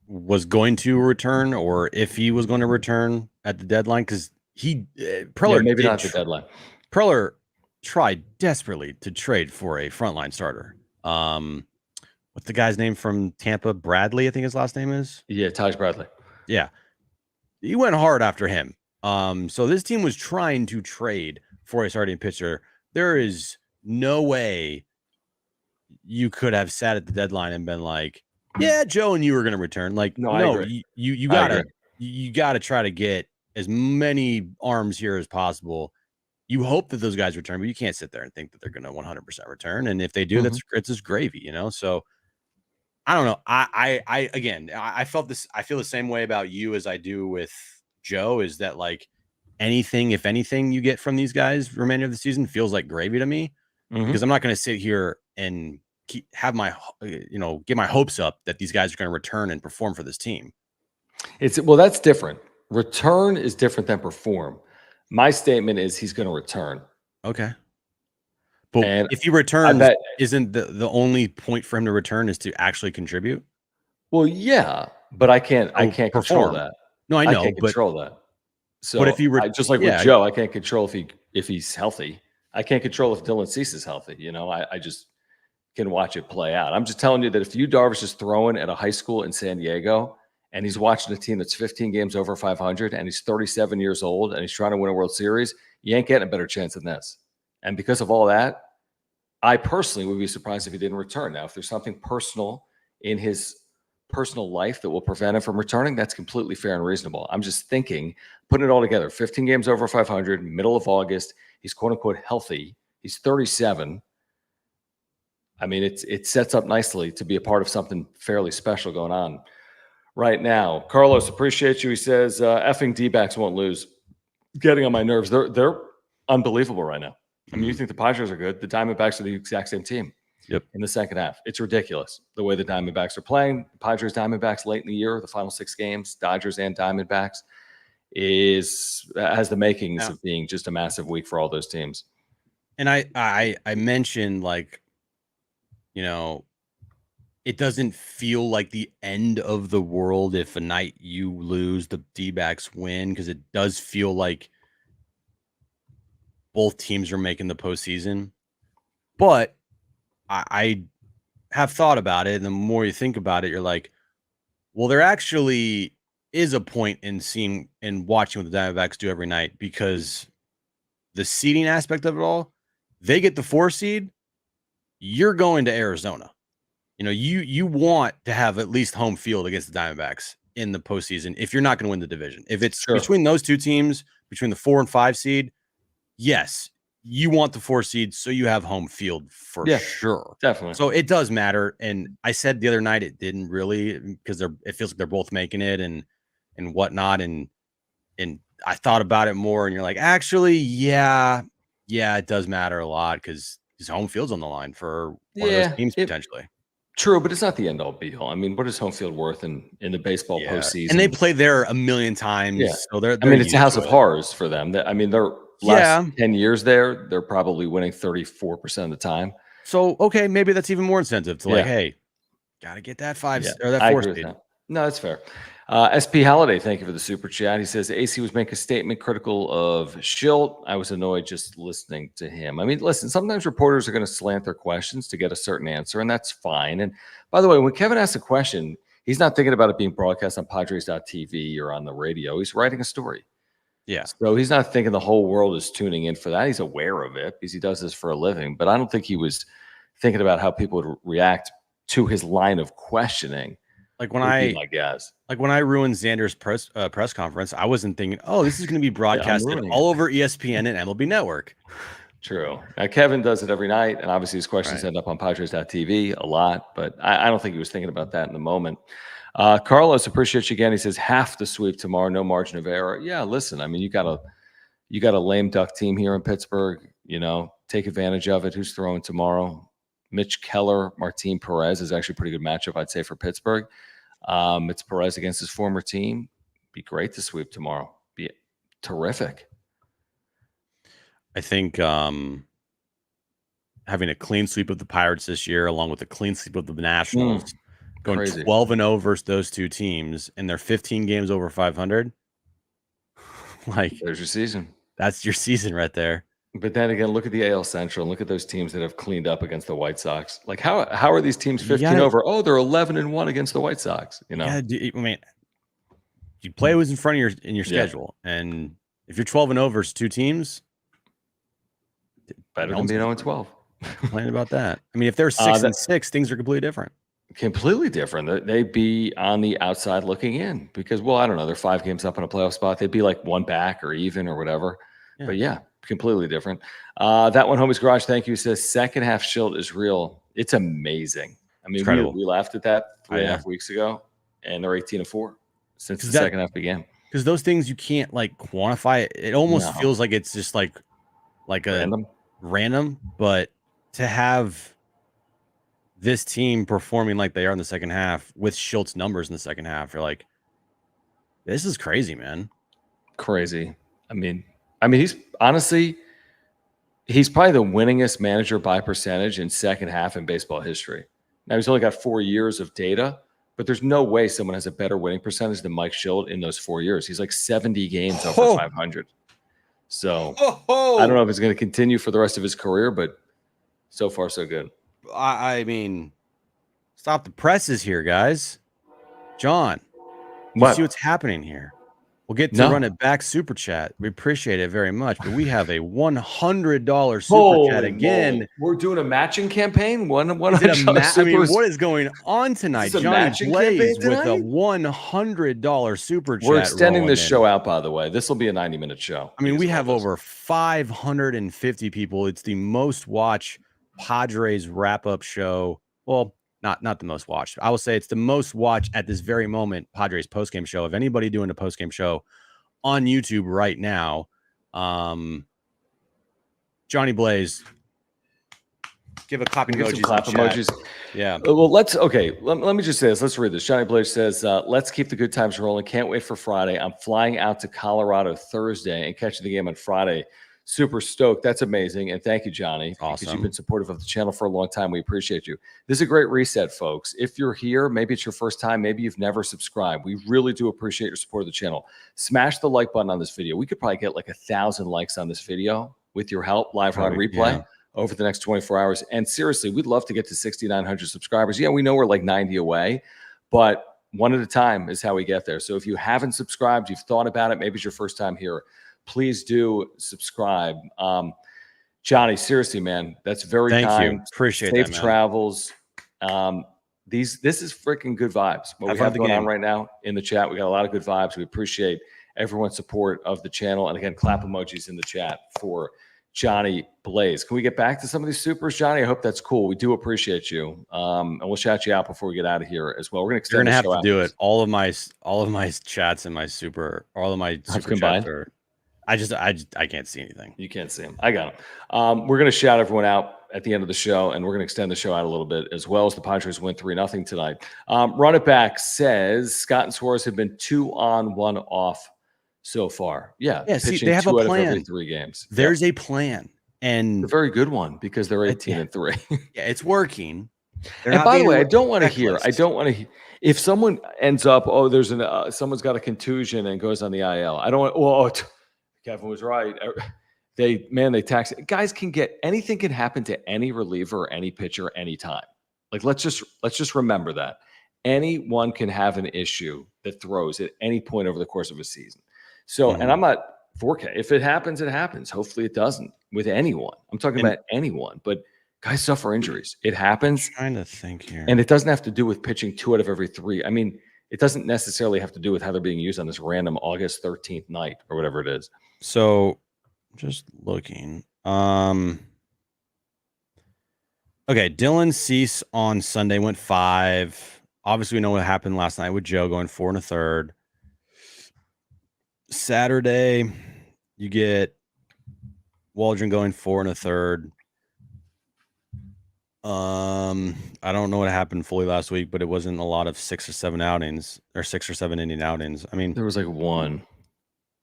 was going to return or if he was going to return at the deadline because Preller maybe not at the deadline. Preller tried desperately to trade for a frontline starter. What's the guy's name from Tampa? Bradley, I think his last name is. Yeah, Taj Bradley. Yeah, he went hard after him. So this team was trying to trade for a starting pitcher. There is no way you could have sat at the deadline and been like, yeah, Joe and you were going to return. Like, no, you gotta try to get as many arms here as possible. You hope that those guys return, but you can't sit there and think that they're going to 100% return. And if they do, it's just gravy, you know? So I don't know. I felt this. I feel the same way about you as I do with Joe, is that like if anything you get from these guys remainder of the season feels like gravy to me, because I'm not going to sit here and get my hopes up that these guys are going to return and perform for this team. That's different. Return is different than perform. My statement is he's going to return. Okay. But if he returns, isn't the only point for him to return is to actually contribute? Well, yeah, but I can't control that. No, I know, I can't control that. So, but if you just like with Joe, I can't control if he's healthy. I can't control if Dylan Cease is healthy. You know, I just can watch it play out. I'm just telling you that if Yu Darvish is throwing at a high school in San Diego and he's watching a team that's 15 games over 500 and he's 37 years old and he's trying to win a World Series, you ain't getting a better chance than this. And because of all that, I personally would be surprised if he didn't return. Now, if there's something personal in his personal life that will prevent him from returning, that's completely fair and reasonable. I'm just thinking, putting it all together, 15 games over 500, middle of August, he's quote unquote healthy. He's 37. I mean, it sets up nicely to be a part of something fairly special going on right now. Carlos, appreciate you. He says, effing D-backs won't lose. Getting on my nerves. They're unbelievable right now. I mean, you think the Padres are good. The Diamondbacks are the exact same team in the second half. It's ridiculous the way the Diamondbacks are playing. The Padres, Diamondbacks late in the year, the final 6 games, Dodgers and Diamondbacks has the makings of being just a massive week for all those teams. And I mentioned, like, you know, it doesn't feel like the end of the world if a night you lose, the D-backs win, because it does feel like both teams are making the postseason. But I have thought about it, and the more you think about it, you're like, well, there actually is a point in seeing and watching what the Diamondbacks do every night, because the seeding aspect of it all, they get the 4 seed, you're going to Arizona. You know, you want to have at least home field against the Diamondbacks in the postseason if you're not going to win the division. If it's between those two teams, between the 4 and 5 seed, yes, you want the 4 seed so you have home field for sure. Definitely. So it does matter. And I said the other night it didn't really, because it feels like they're both making it and whatnot. And I thought about it more, and you're like, actually, yeah, it does matter a lot because his home field's on the line for one of those teams potentially. True, but it's not the end all be all. I mean, what is home field worth in the baseball postseason? And they play there a million times. Yeah. So they're it's a house of horrors for them. I mean, their last 10 years there, they're probably winning 34% of the time. So, okay, maybe that's even more incentive to hey, got to get that 5 or that 4 seed. No, that's fair. SP Holiday, thank you for the super chat. He says Acee was making a statement critical of Shildt. I was annoyed just listening to him. I mean, listen, sometimes reporters are going to slant their questions to get a certain answer, and that's fine. And by the way, when Kevin asks a question, he's not thinking about it being broadcast on Padres.tv or on the radio. He's writing a story. Yeah. So he's not thinking the whole world is tuning in for that. He's aware of it because he does this for a living. But I don't think he was thinking about how people would react to his line of questioning. Like when I ruined Xander's press conference, I wasn't thinking, oh, this is going to be broadcasted all over ESPN and MLB Network. True. Now, Kevin does it every night, and obviously his questions end up on Padres.tv a lot, but I don't think he was thinking about that in the moment. Carlos, appreciate you again. He says half the sweep tomorrow, no margin of error. Yeah, listen, I mean, you got a lame duck team here in Pittsburgh. You know, take advantage of it. Who's throwing tomorrow? Mitch Keller, Martin Perez is actually a pretty good matchup, I'd say, for Pittsburgh. It's Perez against his former team. Be great to sweep tomorrow. Be terrific. I think having a clean sweep of the Pirates this year, along with a clean sweep of the Nationals, going crazy. 12-0 versus those two teams, and they're 15 games over 500. Like, There's your season. that's your season right there. But then again, look at the AL Central and look at those teams that have cleaned up against the White Sox. Like, how are these teams 15 over? Oh, they're 11-1 against the White Sox. You know, I mean, you play who's in front of your schedule, and if you're 12-0 versus two teams, better than being 0-12. Complain about that. I mean, if they're 6-6, things are completely different. Completely different. They'd be on the outside looking in because, well, I don't know, they're 5 games up in a playoff spot. They'd be like 1 back or even or whatever. Yeah. But yeah, completely different. That one, Homie's Garage, thank you. Says second half Shildt is real. It's amazing. I mean, we laughed at that 3.5 weeks ago, and they're 18-4 since the second half began. Because those things you can't like quantify. It almost feels like it's just like a random, but to have this team performing like they are in the second half with Shilt's numbers in the second half, you're like, this is crazy, man. Crazy. I mean, he's probably the winningest manager by percentage in second half in baseball history. Now he's only got 4 years of data, but there's no way someone has a better winning percentage than Mike Shildt in those 4 years. He's like 70 games over 500. So I don't know if it's going to continue for the rest of his career, but so far so good. I mean, stop the presses here, guys. John, you see what's happening here? We'll get to run it back super chat. We appreciate it very much, but we have a $100 super chat again. We're doing a matching campaign. I mean, what is going on tonight? Johnny Blaze with a $100 super chat. We're extending this show out, by the way. This will be a 90-minute show. I mean, we have over 550 people. It's the most watched Padres wrap-up show. Well, not the most watched. I will say it's the most watched at this very moment Padres postgame show. If anybody doing a postgame show on YouTube right now, Johnny Blaze, give a clapping emoji. Clap emojis. Yeah. Well, let me just say this. Let's read this. Johnny Blaze says, let's keep the good times rolling. Can't wait for Friday. I'm flying out to Colorado Thursday and catching the game on Friday. Super stoked. That's amazing. And thank you, Johnny. Awesome. Because you've been supportive of the channel for a long time. We appreciate you. This is a great reset, folks. If you're here, maybe it's your first time, maybe you've never subscribed. We really do appreciate your support of the channel. Smash the like button on this video. We could probably get like 1,000 likes on this video with your help, live on replay over the next 24 hours. And seriously, we'd love to get to 6,900 subscribers. Yeah, we know we're like 90 away, but one at a time is how we get there. So if you haven't subscribed, you've thought about it, maybe it's your first time here, please do subscribe. Johnny, seriously, man, that's very kind. Thank you. Appreciate Safe that, man. travels. This is freaking good vibes. What we have going on right now in the chat, we got a lot of good vibes. We appreciate everyone's support of the channel. And again, clap emojis in the chat for Johnny Blaze. Can we get back to some of these supers, Johnny? I hope that's cool. We do appreciate you. And we'll shout you out before we get out of here as well. We're going to extend the show out. You're going to have to do it. All of my chats and my super, all of my super chats are. I can't see anything. You can't see them. I got them. We're going to shout everyone out at the end of the show, and we're going to extend the show out a little bit as well as the Padres win 3-0 tonight. Run It Back says Scott and Suarez have been 2 on, 1 off so far. Yeah. See, they have a plan. Every 3 games. There's a plan, and a very good one because they're 18-3. Yeah, it's working. And by the way, I don't want to hear. If someone ends up, there's someone's got a contusion and goes on the IL. I don't want. Kevin was right. They tax it. Guys can get anything can happen to any reliever or any pitcher anytime. Like let's just remember that anyone can have an issue that throws at any point over the course of a season. So, and I'm not forecast. If it happens, it happens. Hopefully, it doesn't with anyone. I'm talking about anyone. But guys suffer injuries. It happens. I'm trying to think here, and it doesn't have to do with pitching 2 out of every 3. I mean, it doesn't necessarily have to do with how they're being used on this random August 13th night or whatever it is. So just looking. Okay, Dylan Cease on Sunday went 5. Obviously, we know what happened last night with Joe going 4 1/3. Saturday, you get Waldron going 4 1/3. I don't know what happened fully last week, but it wasn't a lot of 6 or 7 outings or 6 or 7 inning outings. I mean, there was like 1.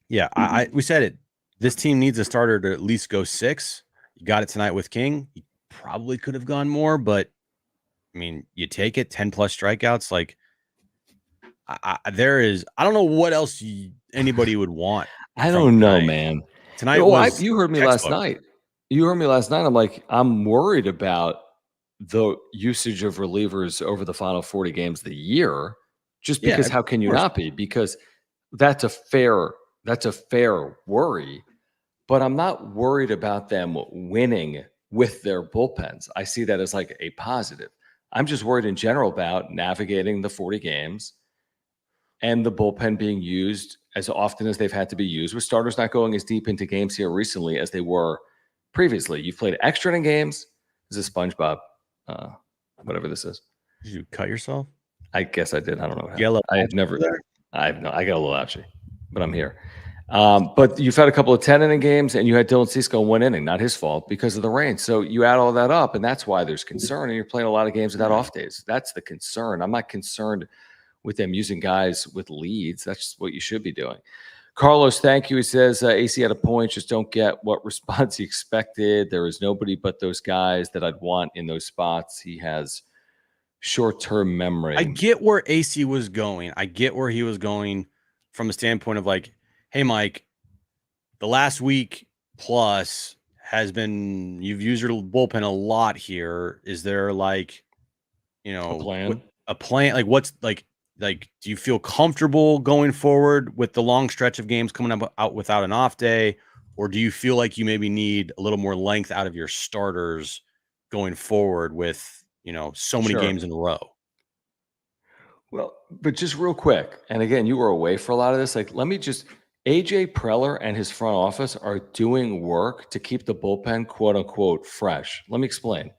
Yeah, we said it. This team needs a starter to at least go 6. You got it tonight with King. You probably could have gone more, but I mean, you take it. 10 plus strikeouts. Like, I don't know what else anybody would want. I from don't know, tonight. man. Tonight was you heard me last textbook. night. You heard me last night. I'm like, I'm worried about the usage of relievers over the final 40 games of the year, just Yeah, because of how can you course. not be? Because that's a fair worry. But I'm not worried about them winning with their bullpens. I see that as like a positive. I'm just worried in general about navigating the 40 games and the bullpen being used as often as they've had to be used, with starters not going as deep into games here recently as they were previously. You've played extra inning games. This is SpongeBob, whatever this is. Did you cut yourself? I guess I did. I don't know. Yellow. I have never. I got a little ouchie, but I'm here. But you've had a couple of 10-inning games, and you had Dylan Cisco 1 inning, not his fault, because of the rain. So you add all that up, and that's why there's concern. And you're playing a lot of games without off days. That's the concern. I'm not concerned with them using guys with leads. That's just what you should be doing. Carlos, thank you. He says, Acee had a point. Just don't get what response he expected. There is nobody but those guys that I'd want in those spots. He has short-term memory. I get where Acee was going. I get where he was going from a standpoint of like, hey, Mike, the last week plus has been, you've used your bullpen a lot here. Is there like, a plan? A plan? Like what's like, do you feel comfortable going forward with the long stretch of games coming out without an off day? Or do you feel like you maybe need a little more length out of your starters going forward with, so many games in a row? Well, but just real quick, and again, you were away for a lot of this. Like, let me just, AJ Preller and his front office are doing work to keep the bullpen, quote unquote, fresh. Let me explain.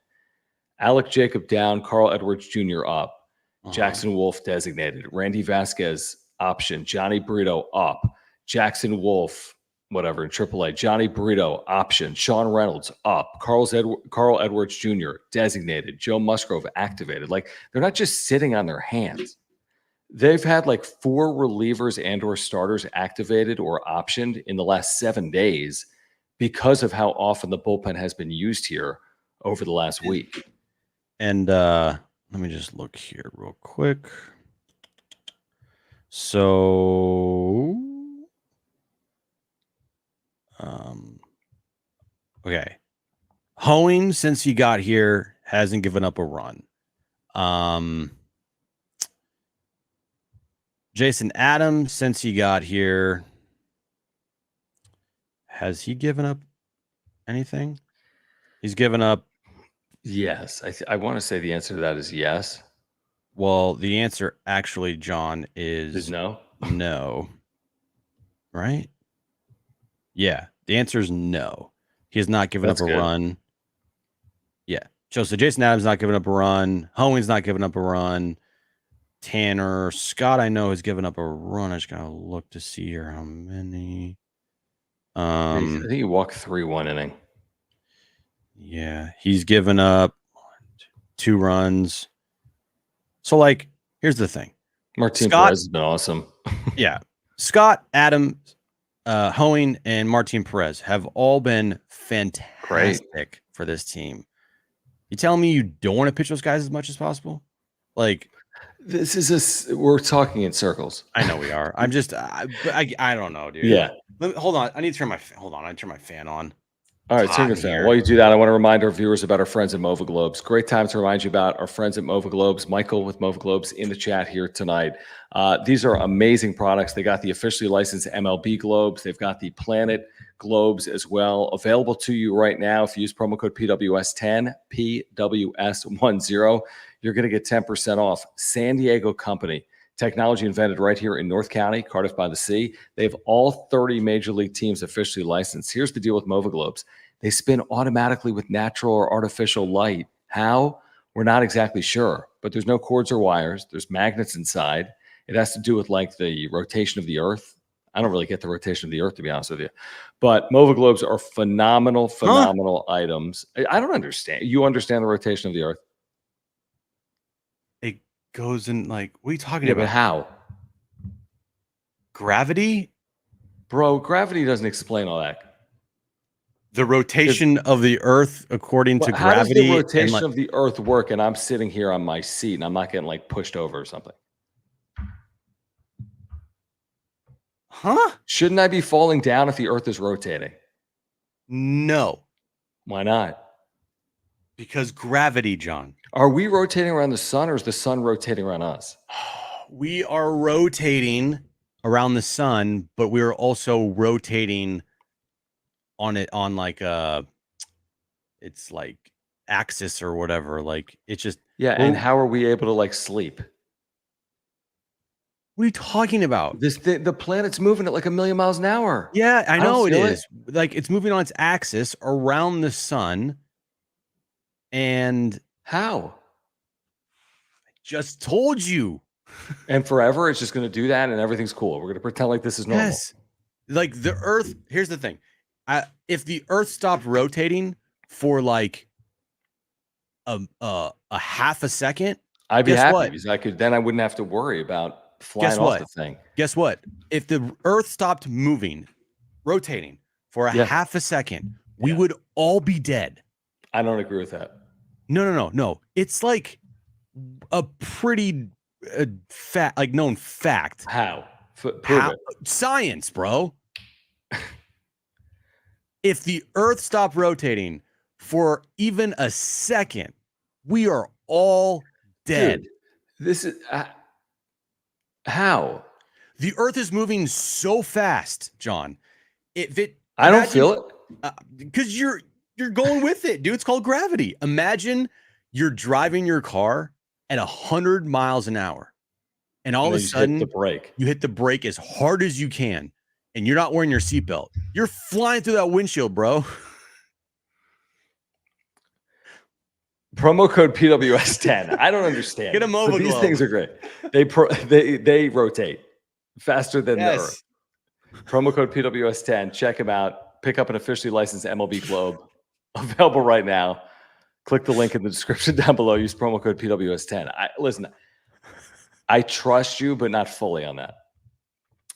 Alec Jacob down, Carl Edwards Jr. up, Jackson Wolf designated, Randy Vasquez option, Johnny Brito up, Jackson Wolf, whatever, in AAA, Johnny Brito option, Sean Reynolds up, Carl Edwards Jr. designated, Joe Musgrove activated. Like, they're not just sitting on their hands. They've had like 4 relievers and or starters activated or optioned in the last 7 days because of how often the bullpen has been used here over the last week. And let me just look here real quick. So, okay. Hoeing, since he got here, hasn't given up a run. Jason Adams, since he got here, has he given up anything? He's given up. Yes. I want to say the answer to that is yes. Well, the answer actually, John, is no. No. Right? Yeah. The answer is no. He has not given up a run. Yeah. So Jason Adams not giving up a run. Hoeing's not giving up a run. Tanner Scott, I know, has given up a run. I just gotta look to see here how many. I think he walked 3 1 inning. Yeah, he's given up 2 runs. So, like, here's the thing. Martin Perez has been awesome. Yeah. Scott, Adams, Hoeing, and Martin Perez have all been fantastic for this team. You telling me you don't want to pitch those guys as much as possible? Like, this is we're talking in circles. I know we are. I'm just, I don't know, dude. Yeah. Hold on. I need to turn my fan on. All right, turn your fan. While you do that, I want to remind our viewers about our friends at Moag Globes. Great time to remind you about our friends at Moag Globes. Michael with Moag Globes in the chat here tonight. These are amazing products. They got the officially licensed MLB Globes. They've got the Planet Globes as well, available to you right now. If you use promo code PWS10, PWS10, you're going to get 10% off. San Diego company. Technology invented right here in North County, Cardiff by the Sea. They have all 30 major league teams officially licensed. Here's the deal with Moag Globes. They spin automatically with natural or artificial light. How? We're not exactly sure, but there's no cords or wires. There's magnets inside. It has to do with like the rotation of the earth. I don't really get the rotation of the earth, to be honest with you. But Moag Globes are phenomenal items. I don't understand. You understand the rotation of the earth? Goes in like, what are you talking Yeah, about? but how? Gravity? Bro, gravity doesn't explain all that. The rotation of the Earth according to How does the gravity. rotation of the Earth work? And I'm sitting here on my seat and I'm not getting like pushed over or something. Huh? Shouldn't I be falling down if the Earth is rotating? No, Why not? because gravity, John. Are we rotating around the sun or is the sun rotating around us? We are rotating around the sun, but we are also rotating on it on like it's like axis or whatever. Like it's just And how are we able to like sleep? what are you talking about? The planet's moving at like 1,000,000 miles an hour. Yeah, I don't know it feel is. Like it's moving on its axis around the sun. And How? I just told you. And forever it's just going to do that and everything's cool. We're going to pretend like this is normal. Yes. Like the Earth, here's the thing. If the Earth stopped rotating for like a half a second, I'd be guess happy what? because then I wouldn't have to worry about flying Guess off what? the thing. Guess what? If the Earth stopped rotating for a half a second, we would all be dead. I don't agree with that. No. It's like a pretty known fact. How? Prove it. Science, bro. If the Earth stopped rotating for even a second, we are all dead. Dude, this is how? The Earth is moving so fast, John. I don't feel it. Because you're going with it, dude. It's called gravity. Imagine you're driving your car at 100 miles an hour, and all of a sudden you hit the brake as hard as you can, and you're not wearing your seatbelt. You're flying through that windshield, bro. Promo code PWS10. I don't understand. Get a Moag Globe. These things are great. They rotate faster than the Earth. Promo code PWS10. Check them out. Pick up an officially licensed MLB Globe. Available right now. Click the link in the description down below. Use promo code PWS10. Listen, I trust you, but not fully on that.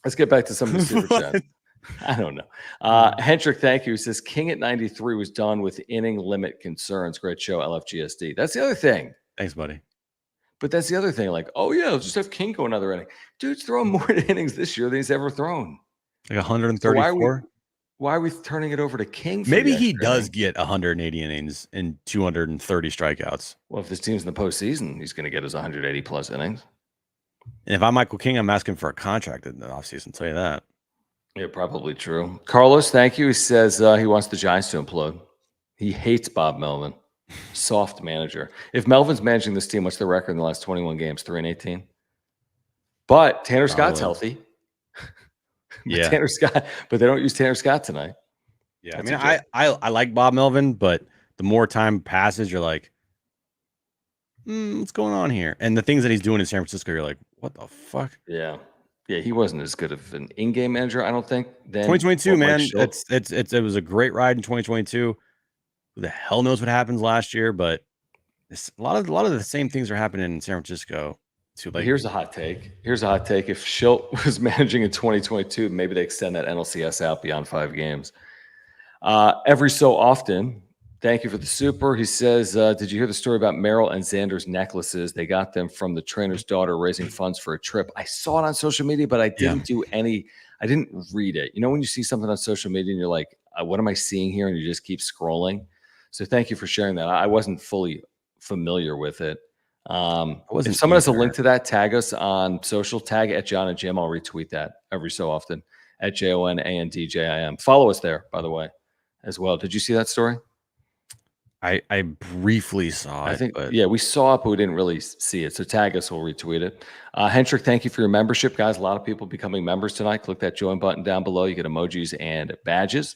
Let's get back to some of the super chats. I don't know. Hendrick, thank you. He says King at 93 was done with inning limit concerns. Great show, LFGSD. That's the other thing. Thanks, buddy. But that's the other thing. Like, oh yeah, let's just have King go another inning. Dude's throwing more innings this year than he's ever thrown. Like 134. So why are we turning it over to King? Maybe he does get 180 innings and 230 strikeouts. Well, if this team's in the postseason, he's going to get his 180 plus innings. And if I'm Michael King, I'm asking for a contract in the offseason. I'll tell you that. Yeah, probably true. Carlos, thank you. He says he wants the Giants to implode. He hates Bob Melvin. Soft manager. If Melvin's managing this team, what's the record in the last 21 games? 3-18. But Tanner Scott's healthy. Yeah, Tanner Scott, but they don't use Tanner Scott tonight. Yeah, I like Bob Melvin, but the more time passes, you're like, what's going on here? And the things that he's doing in San Francisco, you're like, what the fuck? Yeah, he wasn't as good of an in-game manager, I don't think. Then 2022, man, it was a great ride in 2022. Who the hell knows what happens last year? But a lot of the same things are happening in San Francisco. Like, here's a hot take. If Shildt was managing in 2022, maybe they extend that NLCS out beyond 5 games. Every so often, thank you for the super. He says, did you hear the story about Meryl and Xander's necklaces? They got them from the trainer's daughter raising funds for a trip. I saw it on social media, but I didn't I didn't read it. You know, when you see something on social media and you're like, what am I seeing here? And you just keep scrolling. So thank you for sharing that. I wasn't fully familiar with it. If someone has a link to that, tag us on social, tag at John and Jim. I'll retweet that every so often at JONANDJIM. Follow us there, by the way, as well. Did you see that story? I briefly saw it. I think, we saw it, but we didn't really see it. So tag us, we'll retweet it. Hendrick, thank you for your membership, guys. A lot of people becoming members tonight. Click that join button down below. You get emojis and badges.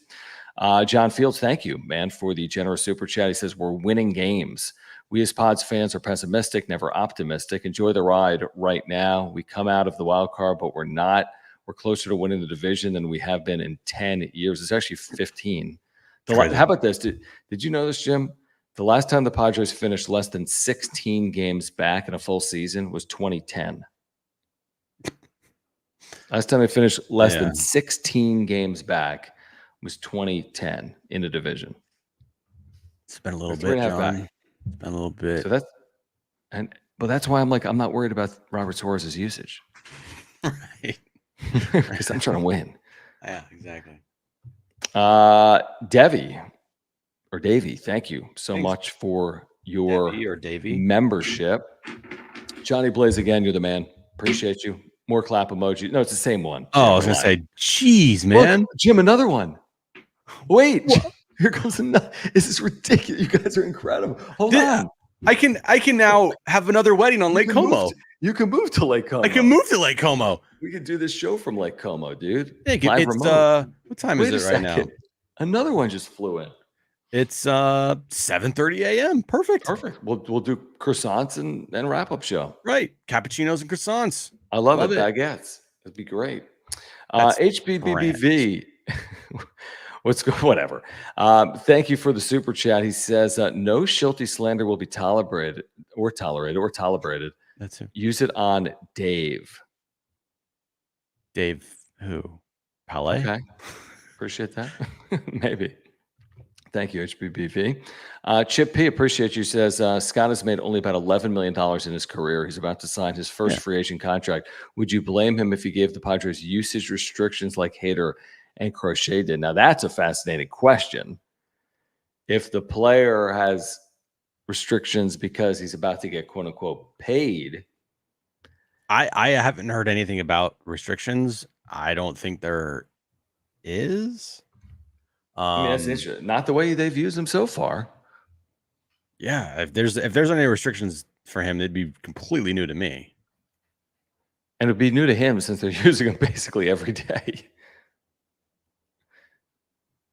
John Fields, thank you, man, for the generous super chat. He says, we're winning games. We as Pods fans are pessimistic, never optimistic. Enjoy the ride right now. We come out of the wild card, but we're not. We're closer to winning the division than we have been in 10 years. It's actually 15. How about this? Did you know this, Jim? The last time the Padres finished less than 16 games back in a full season was 2010. Last time I finished less Yeah. than 16 games back was 2010 in a division. It's been a little Three bit, and a half John. back. It's been a little bit. So that's why I'm like, I'm not worried about Robert Suarez's usage. Right. Because I'm trying to win. Yeah, exactly. Davey, thank you so Thanks. much for your Debbie or Davey. membership. Johnny Blaze, again, you're the man. Appreciate you. More clap emoji. No, it's the same one. Oh, I was gonna say, geez, man. Look, Jim, another one. Wait, here comes another. This is ridiculous. You guys are incredible. Hold on. I can now have another wedding on Lake Como. You can move to Lake Como. I can move to Lake Como. We could do this show from Lake Como, dude. Yeah, Live remote. what time Wait is a it right now? second. Another one just flew in. It's 7:30 a.m. Perfect. We'll do croissants and wrap up show. Right. Cappuccinos and croissants. I love it. Love it. Baguettes. That'd be great. That's HBBBV. Whatever. Thank you for the super chat. He says, no Shildt slander will be tolerated. That's it. Use it on Dave. Dave who? Palais? Okay. Appreciate that. Maybe. Thank you, HBBV. Chip P, appreciate you, says Scott has made only about $11 million in his career. He's about to sign his first free agent contract. Would you blame him if he gave the Padres usage restrictions like Hader and Crochet did? Now, that's a fascinating question. If the player has restrictions because he's about to get quote unquote paid. I haven't heard anything about restrictions. I don't think there is. I mean, that's interesting. Not the way they've used him so far. Yeah, if there's any restrictions for him, they'd be completely new to me. And it'd be new to him since they're using him basically every day.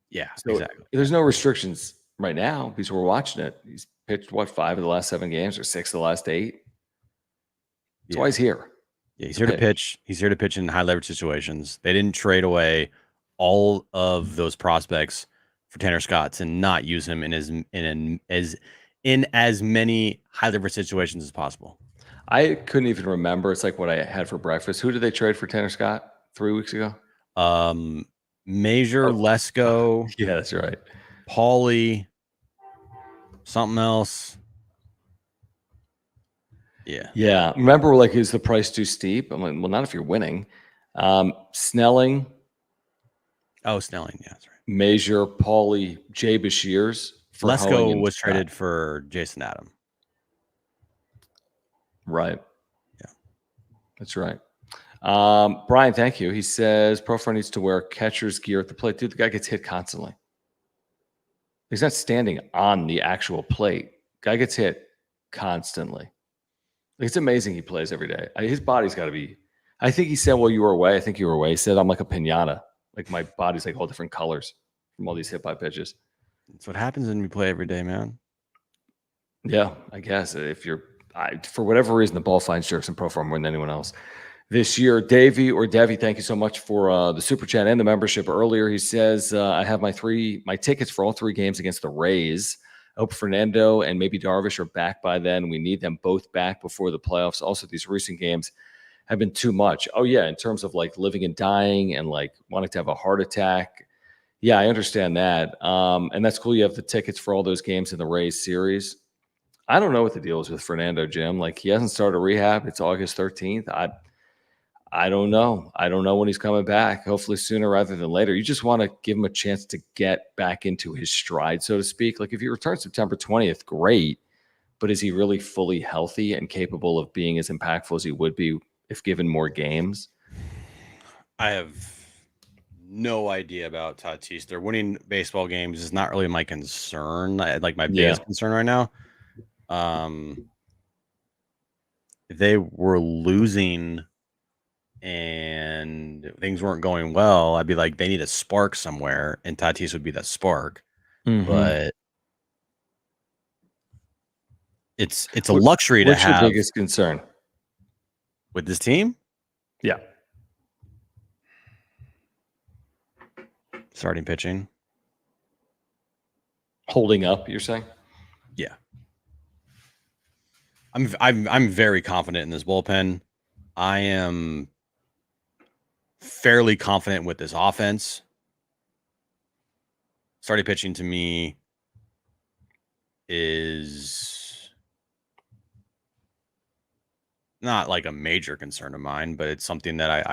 Yeah, So exactly. There's no restrictions right now because we're watching it. He's pitched 5 of the last 7 games or 6 of the last 8. That's why he's here. Yeah, he's here to pitch. He's here to pitch in high leverage situations. They didn't trade away all of those prospects for Tanner Scott to not use him in as many high leverage situations as possible. I couldn't even remember. It's like what I had for breakfast. Who did they trade for Tanner Scott 3 weeks ago? Major, Lesko. Yeah, that's right. Paulie, something else. Yeah. Remember, like, is the price too steep? I'm like, well, not if you're winning. Snelling. Oh, Snelling. Yeah, that's right. Major, Paulie, Jay Bashirs. Lesko was traded for Jason Adam. Right. Yeah. That's right. Brian, thank you. He says Profar needs to wear catcher's gear at the plate. Dude, the guy gets hit constantly. He's not standing on the actual plate. Guy gets hit constantly. It's amazing he plays every day. His body's got to be. I think he said, well, you were away. I think you were away. He said, I'm like a pinata. Like my body's like all different colors from all these hit by pitches. That's what happens when we play every day, man. Yeah, I guess if you're, for whatever reason, the ball finds jerks in Profar more than anyone else this year. Davey, thank you so much for the super chat and the membership earlier. He says, I have my tickets for all 3 games against the Rays. I hope Fernando and maybe Darvish are back by then. We need them both back before the playoffs. Also, these recent games have been too much. Oh, yeah, in terms of like living and dying and like wanting to have a heart attack. Yeah, I understand that. And that's cool. You have the tickets for all those games in the Rays series. I don't know what the deal is with Fernando, Jim. Like, he hasn't started rehab. It's August 13th. I don't know. I don't know when he's coming back. Hopefully sooner rather than later. You just want to give him a chance to get back into his stride, so to speak. Like, if he returns September 20th, great. But is he really fully healthy and capable of being as impactful as he would be if given more games? I have no idea about Tatis. They're winning baseball games is not really my concern. My biggest concern right now. If they were losing and things weren't going well, I'd be like, they need a spark somewhere, and Tatis would be that spark. But it's a luxury to have. What's your biggest concern with this team? Yeah. Starting pitching. Holding up, you're saying? Yeah. I'm very confident in this bullpen. I am fairly confident with this offense. Starting pitching to me is not like a major concern of mine, but it's something that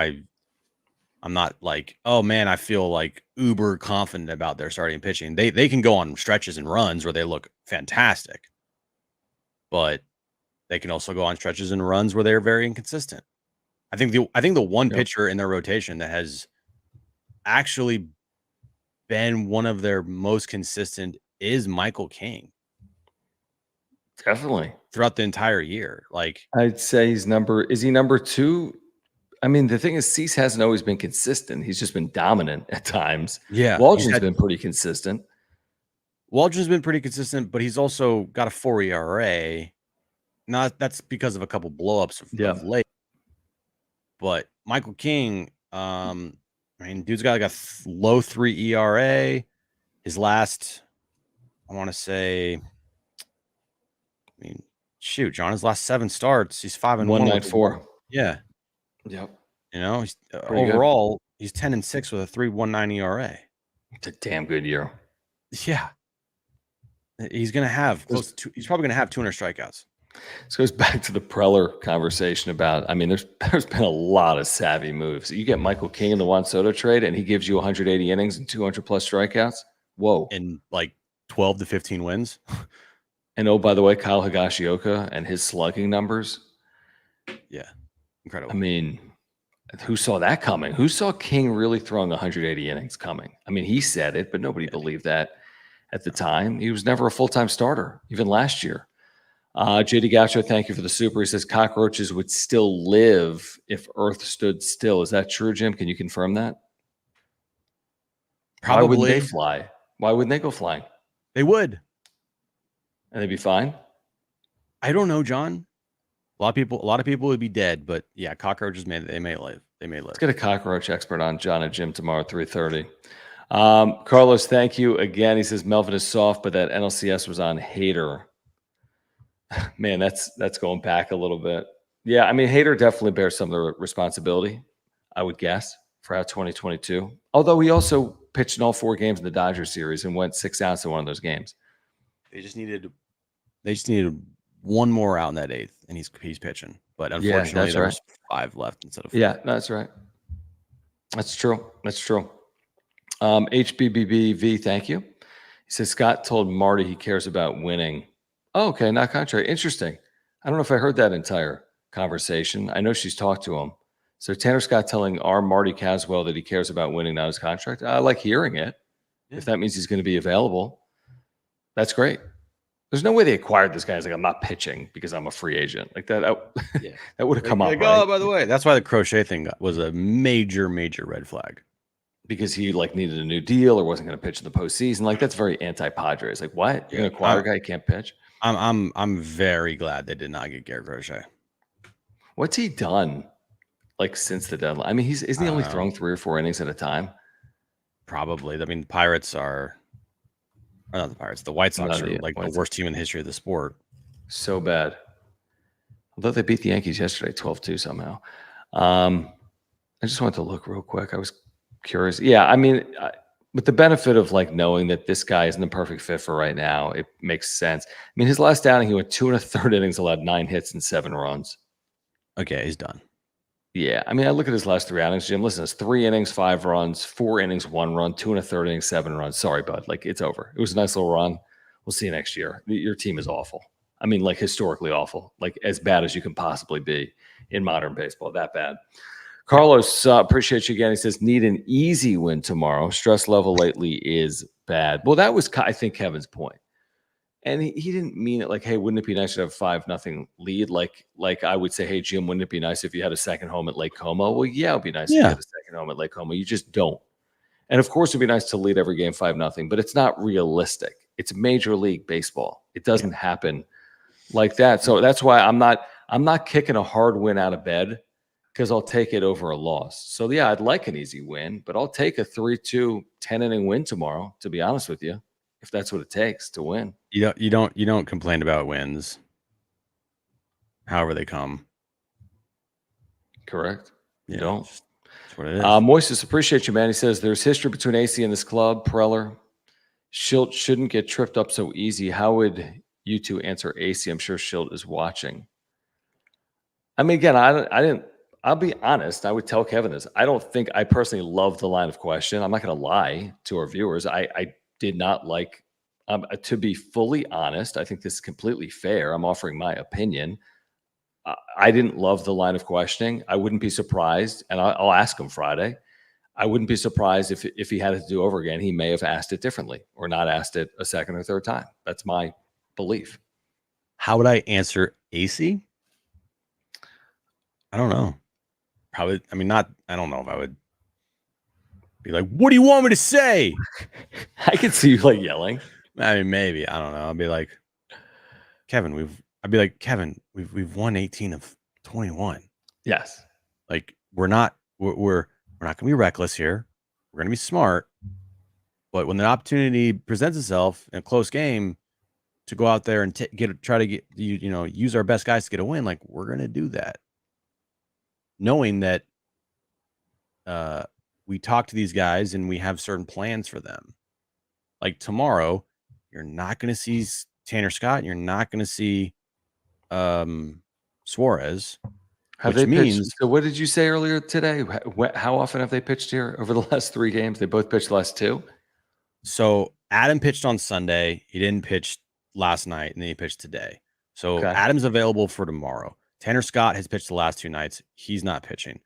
I'm not like, oh man, I feel like uber confident about their starting pitching. They can go on stretches and runs where they look fantastic, but they can also go on stretches and runs where they're very inconsistent. I think the one pitcher in their rotation that has actually been one of their most consistent is Michael King Definitely. throughout the entire year. Like, I'd say is he number 2? I mean, the thing is, Cease hasn't always been consistent. He's just been dominant at times. yeah, Waldron's been pretty consistent. Waldron's been pretty consistent, but he's also got a 4 ERA. That's because of a couple blowups of late. But Michael King, I mean, dude's got like a low 3 ERA. His last, I want to say, I mean, shoot, John, his last 7 starts, he's 5-1. 194. Yeah. Yep. You know, he's overall, he's 10-6 with a 3.19 ERA. It's a damn good year. Yeah. He's going to have he's probably going to have 200 strikeouts. This goes back to the Preller conversation about, I mean, there's been a lot of savvy moves. You get Michael King in the Juan Soto trade, and he gives you 180 innings and 200 plus strikeouts. Whoa. And like 12 to 15 wins. And oh, by the way, Kyle Higashioka and his slugging numbers. Yeah. Incredible. I mean, who saw that coming? Who saw King really throwing 180 innings coming? I mean, he said it, but nobody believed that at the time. He was never a full-time starter, even last year. JD Gaucho, thank you for the super. He says cockroaches would still live if Earth stood still. Is that true, Jim? Can you confirm that? Probably. Why wouldn't they fly? Why wouldn't they go flying? They would. And they'd be fine? I don't know, John. A lot of people would be dead, but yeah, cockroaches may live. They may live. Let's get a cockroach expert on John and Jim tomorrow at 3:30. Carlos, thank you again. He says Melvin is soft, but that NLCS was on Hader. Man, that's going back a little bit. Yeah, I mean, Hader definitely bears some of the responsibility, I would guess, for how 2022. Although he also pitched in all 4 games in the Dodgers series and went 6 outs in one of those games. They just needed one more out in that 8th, and he's pitching. But unfortunately, there's 5 left instead of 4. Yeah, that's right. That's true. That's true. HBBBV, thank you. He says Scott told Marty he cares about winning. Oh, okay, not contrary. Interesting. I don't know if I heard that entire conversation. I know she's talked to him. So Tanner Scott telling our Marty Caswell that he cares about winning, not his contract. I like hearing it. Yeah. If that means he's going to be available, that's great. There's no way they acquired this guy. He's like, I'm not pitching because I'm a free agent. Like that. That would have come up. Like, right? Oh, by the way, that's why the Crochet thing was a major red flag. Because he like needed a new deal or wasn't going to pitch in the postseason. Like that's very anti-Padres. Like what? You're going to acquire a guy who can't pitch? I'm very glad they did not get Garrett Crochet. What's he done? Like since the deadline? I mean, isn't he only throwing 3 or 4 innings at a time? Probably. I mean, the Pirates are not the Pirates. The White Sox are like the worst team in the history of the sport. So bad. Although they beat the Yankees yesterday, 12-2 somehow. I just wanted to look real quick. I was curious. Yeah, I mean, with the benefit of like knowing that this guy isn't the perfect fit for right now, it makes sense. I mean, his last outing, he went 2 1/3 innings, allowed 9 hits and 7 runs. Okay, he's done. Yeah, I mean, I look at his last 3 outings, Jim. Listen, it's 3 innings, 5 runs, 4 innings, 1 run, 2 1/3 innings, 7 runs. Sorry, bud. Like, it's over. It was a nice little run. We'll see you next year. Your team is awful. I mean, like, historically awful. Like, as bad as you can possibly be in modern baseball. That bad. Carlos, appreciate you again. He says, need an easy win tomorrow. Stress level lately is bad. Well, that was, I think, Kevin's point. And he didn't mean it like, hey, wouldn't it be nice to have 5-0 lead? Like I would say, hey, Jim, wouldn't it be nice if you had a second home at Lake Como? Well, yeah, it would be nice if you had a second home at Lake Como. You just don't. And of course, it'd be nice to lead every game 5-0, but it's not realistic. It's Major League Baseball. It doesn't happen like that. So that's why I'm not kicking a hard win out of bed because I'll take it over a loss. So yeah, I'd like an easy win, but I'll take a 3-2 10-inning win tomorrow, to be honest with you, if that's what it takes to win. You don't complain about wins, however they come. Correct. You don't. Just That's what it is. Moises, appreciate you, man. He says there's history between Acee and this club. Preller, Shildt shouldn't get tripped up so easy. How would you two answer Acee? I'm sure Shildt is watching. I mean, again, I didn't. I'll be honest. I would tell Kevin this. I don't think I personally love the line of question. I'm not going to lie to our viewers. I did not like. To be fully honest, I think this is completely fair. I'm offering my opinion. I didn't love the line of questioning. I wouldn't be surprised, and I'll ask him Friday. I wouldn't be surprised if he had it to do over again. He may have asked it differently or not asked it a second or third time. That's my belief. How would I answer Acee? I don't know. Probably. I mean, not. I don't know if I would be like, "What do you want me to say?" I could see you like yelling. I mean, maybe. I don't know. I'll be like, Kevin, I'd be like, Kevin, we've won 18 of 21. Yes. Like we're not gonna be reckless here. We're gonna be smart. But when the opportunity presents itself in a close game to go out there and try to get use our best guys to get a win, like we're gonna do that. Knowing that we talk to these guys and we have certain plans for them. Like tomorrow, you're not going to see Tanner Scott. You're not going to see Suarez. Have they pitched? So what did you say earlier today? How often have they pitched here over the last 3 games? They both pitched the last 2. So Adam pitched on Sunday. He didn't pitch last night, and then he pitched today. So Okay. Adam's available for tomorrow. Tanner Scott has pitched the last 2 nights. He's not pitching.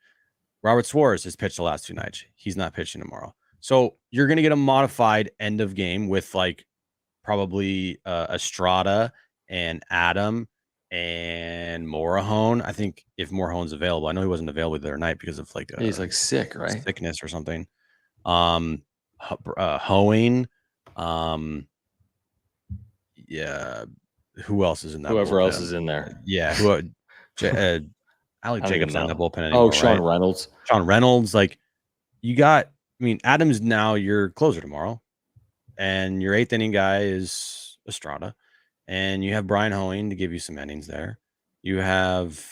Robert Suarez has pitched the last 2 nights. He's not pitching tomorrow. So you're going to get a modified end of game with like probably Estrada and Adam and Morahone. I think if Morahone's available, I know he wasn't available the other night because of like he's like sick, right? Sickness or something. Hoeing. Yeah. Who else is in that? Whoever bullpen? else is in there. Yeah. Alec Jacobs not in the bullpen anymore. Oh, Sean right? Reynolds. Sean Reynolds. Like you got, I mean, Adams now your closer tomorrow, and your 8th inning guy is Estrada, and you have Brian Hoeing to give you some innings there. You have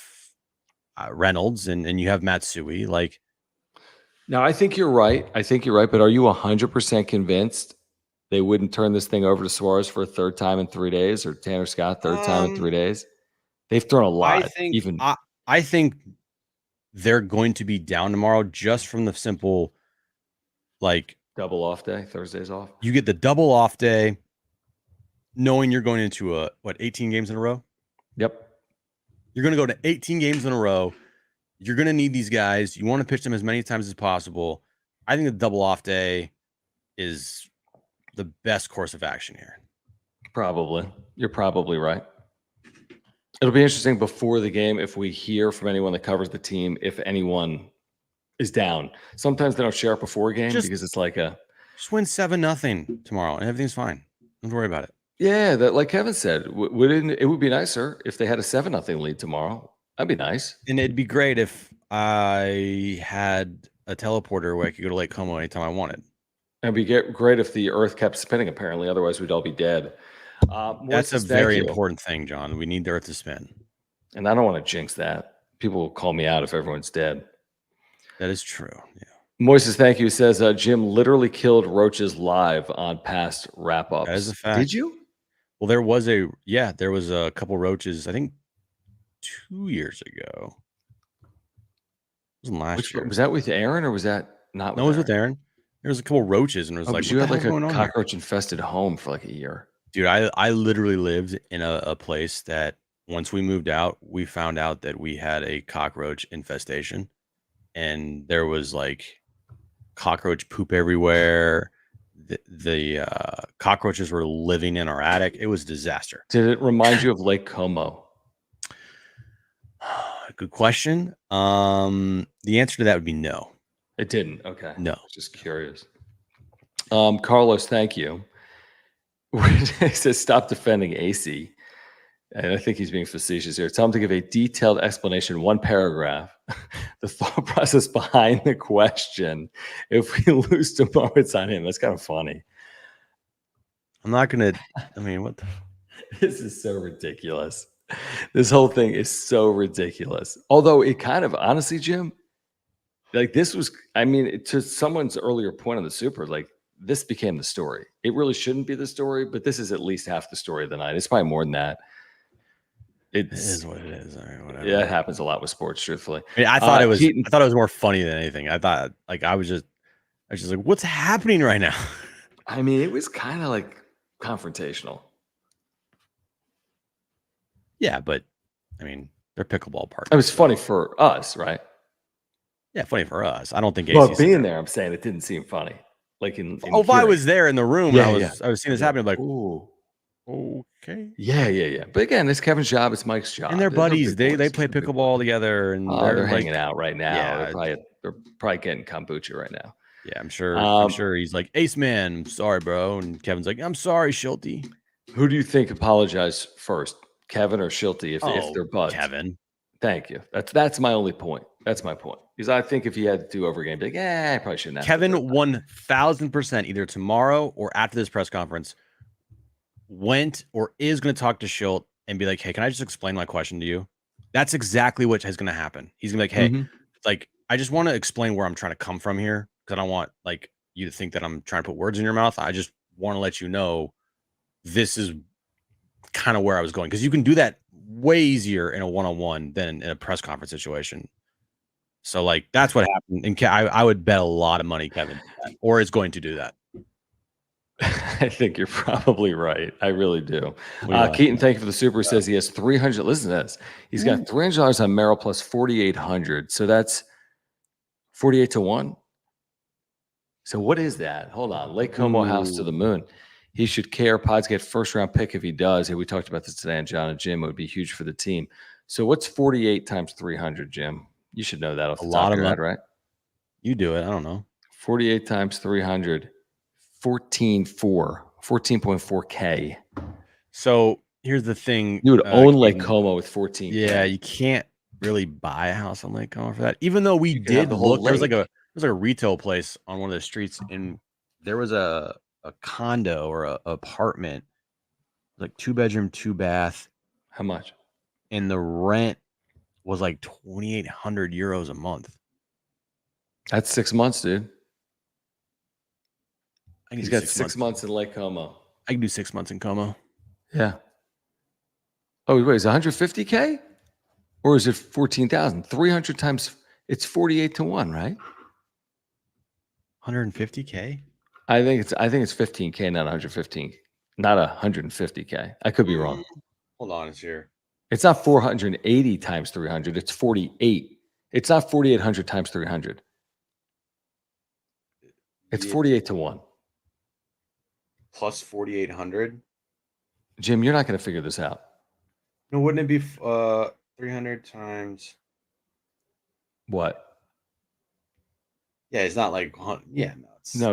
Reynolds, and you have Matsui. Like, now, I think you're right. But are you 100% convinced they wouldn't turn this thing over to Suarez for a 3rd time in 3 days, or Tanner Scott 3rd time in 3 days? They've thrown a lot. I think they're going to be down tomorrow just from the simple, like, double off day. Thursday's off. You get the double off day, knowing you're going into 18 games in a row. Yep. You're going to go to 18 games in a row. You're going to need these guys. You want to pitch them as many times as possible. I think the double off day is the best course of action here. Probably. You're probably right. It'll be interesting before the game if we hear from anyone that covers the team, if anyone is down. Sometimes they don't share it before a game because it's like just win 7-0 tomorrow and everything's fine. Don't worry about it. Yeah, that like Kevin said, it would be nicer if they had a 7-0 lead tomorrow. That'd be nice. And it'd be great if I had a teleporter where I could go to Lake Como anytime I wanted. It'd be great if the Earth kept spinning. Apparently, otherwise we'd all be dead. That's a very important thing, John. We need the Earth to spin. And I don't want to jinx that. People will call me out if everyone's dead. That is true. Yeah. Moises, thank you. He says Jim literally killed roaches live on past wrap-ups. That is a fact. Did you? Well, there was a couple roaches, I think 2 years ago. It wasn't last year. Was that with Aaron or was that not? No, it was with Aaron. There was a couple roaches and it was like, you had like a cockroach infested home for like a year. Dude, I literally lived in a place that once we moved out, we found out that we had a cockroach infestation, and there was like cockroach poop everywhere. The cockroaches were living in our attic. It was a disaster. Did it remind you of Lake Como? Good question. The answer to that would be no. It didn't. Okay. No. Just curious. Carlos, thank you. He says, stop defending Acee. And I think he's being facetious here. Tell him to give a detailed explanation, 1 paragraph, the thought process behind the question. If we lose tomorrow, it's on him. That's kind of funny. I'm not going to, I mean, what the? This is so ridiculous. This whole thing is so ridiculous. Although it kind of, honestly, Jim, Like this was, I mean, to someone's earlier point on the Super, like this became the story. It really shouldn't be the story, but this is at least half the story of the night. It's probably more than that. It It's is what it is. All right, whatever. yeah, it happens a lot with sports, truthfully. I mean, I thought it was. Keaton, I thought it was more funny than anything. I thought, like, I was just like, what's happening right now? I mean, it was kind of like confrontational. Yeah, but I mean, they're pickleball partners. It was funny for us, right? Yeah, funny for us. I don't think. Well, Acee's being there, I'm saying it didn't seem funny. Like if I was there in the room, Yeah, and yeah. I was seeing this happening, like, ooh, okay. yeah. But again, it's Kevin's job. It's Mike's job. And they're They're buddies. big They boys. play They're big pickleball boys. together, and They're they're hanging out right now. Yeah. They're probably getting kombucha right now. Yeah, I'm sure he's like, Ace man, I'm sorry, bro. And Kevin's like, I'm sorry, Shildt. Who do you think apologized first, Kevin or Shildt? If they're buds, Kevin. Thank you. That's my only point. That's my point. Because I think if he had to do over again, be like, I probably shouldn't have. Kevin 1000% either tomorrow or after this press conference went or is going to talk to Shildt and be like, hey, can I just explain my question to you? That's exactly what is going to happen. He's going to be like, hey, like, I just want to explain where I'm trying to come from here because I don't want like you to think that I'm trying to put words in your mouth. I just want to let you know this is kind of where I was going because you can do that way easier in a one-on-one than in a press conference situation. So like that's what happened. And I would bet a lot of money Kevin did that, or is going to do that. I think you're probably right. I really do. Keaton, thank you for the super. Says he has 300. Listen to this. He's got $300 on Merrill plus 4,800. So that's 48 to 1. So what is that? Hold on. Lake Como house to the moon. He should care. Pods get first round pick if he does. Hey, we talked about this today, and John and Jim. It would be huge for the team. So what's 48 times 300, Jim? You should know that off the top of your head, right? You do it. I don't know. 48 times 300. 14.4K. So here's the thing. You would own Lake Como with 14. Yeah, you can't really buy a house on Lake Como for that. Even though we did look, there was like a retail place on one of the streets, and there was a condo or a apartment, like 2-bedroom, 2-bath. How much? And the rent was like 2,800 euros a month. That's 6 months, dude. He's got 6 months in Lake Como. I can do 6 months in Como. Yeah. Oh, wait, is it 150K? Or is it 14,000? 300 times, it's 48 to 1, right? 150K? I think it's 15K, not 115. Not 150K. I could be wrong. Hold on, it's here. It's not 480 times 300. It's 48. It's not 4,800 times 300. It's 48 to 1. Plus 4,800. Jim, you're not going to figure this out. No, wouldn't it be 300 times? What? Yeah, it's not like No,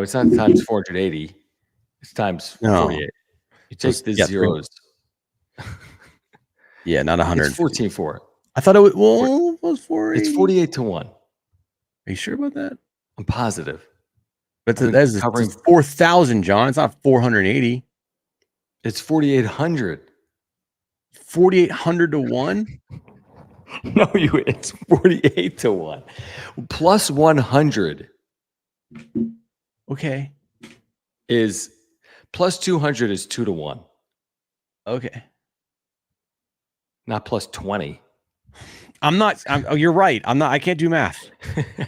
it's not times 480. It's times 48. You take the zeros. Yeah, not 100. It's 14.4. I thought it was 480. It's 48 to 1. Are you sure about that? I'm positive. But that's covering 4,000, John. It's not 480. It's 4,800. 4,800 to 1? No, it's 48 to 1. Plus 100 Okay. is plus 200 is 2 to 1. Okay. Not plus 20. You're right. I can't do math.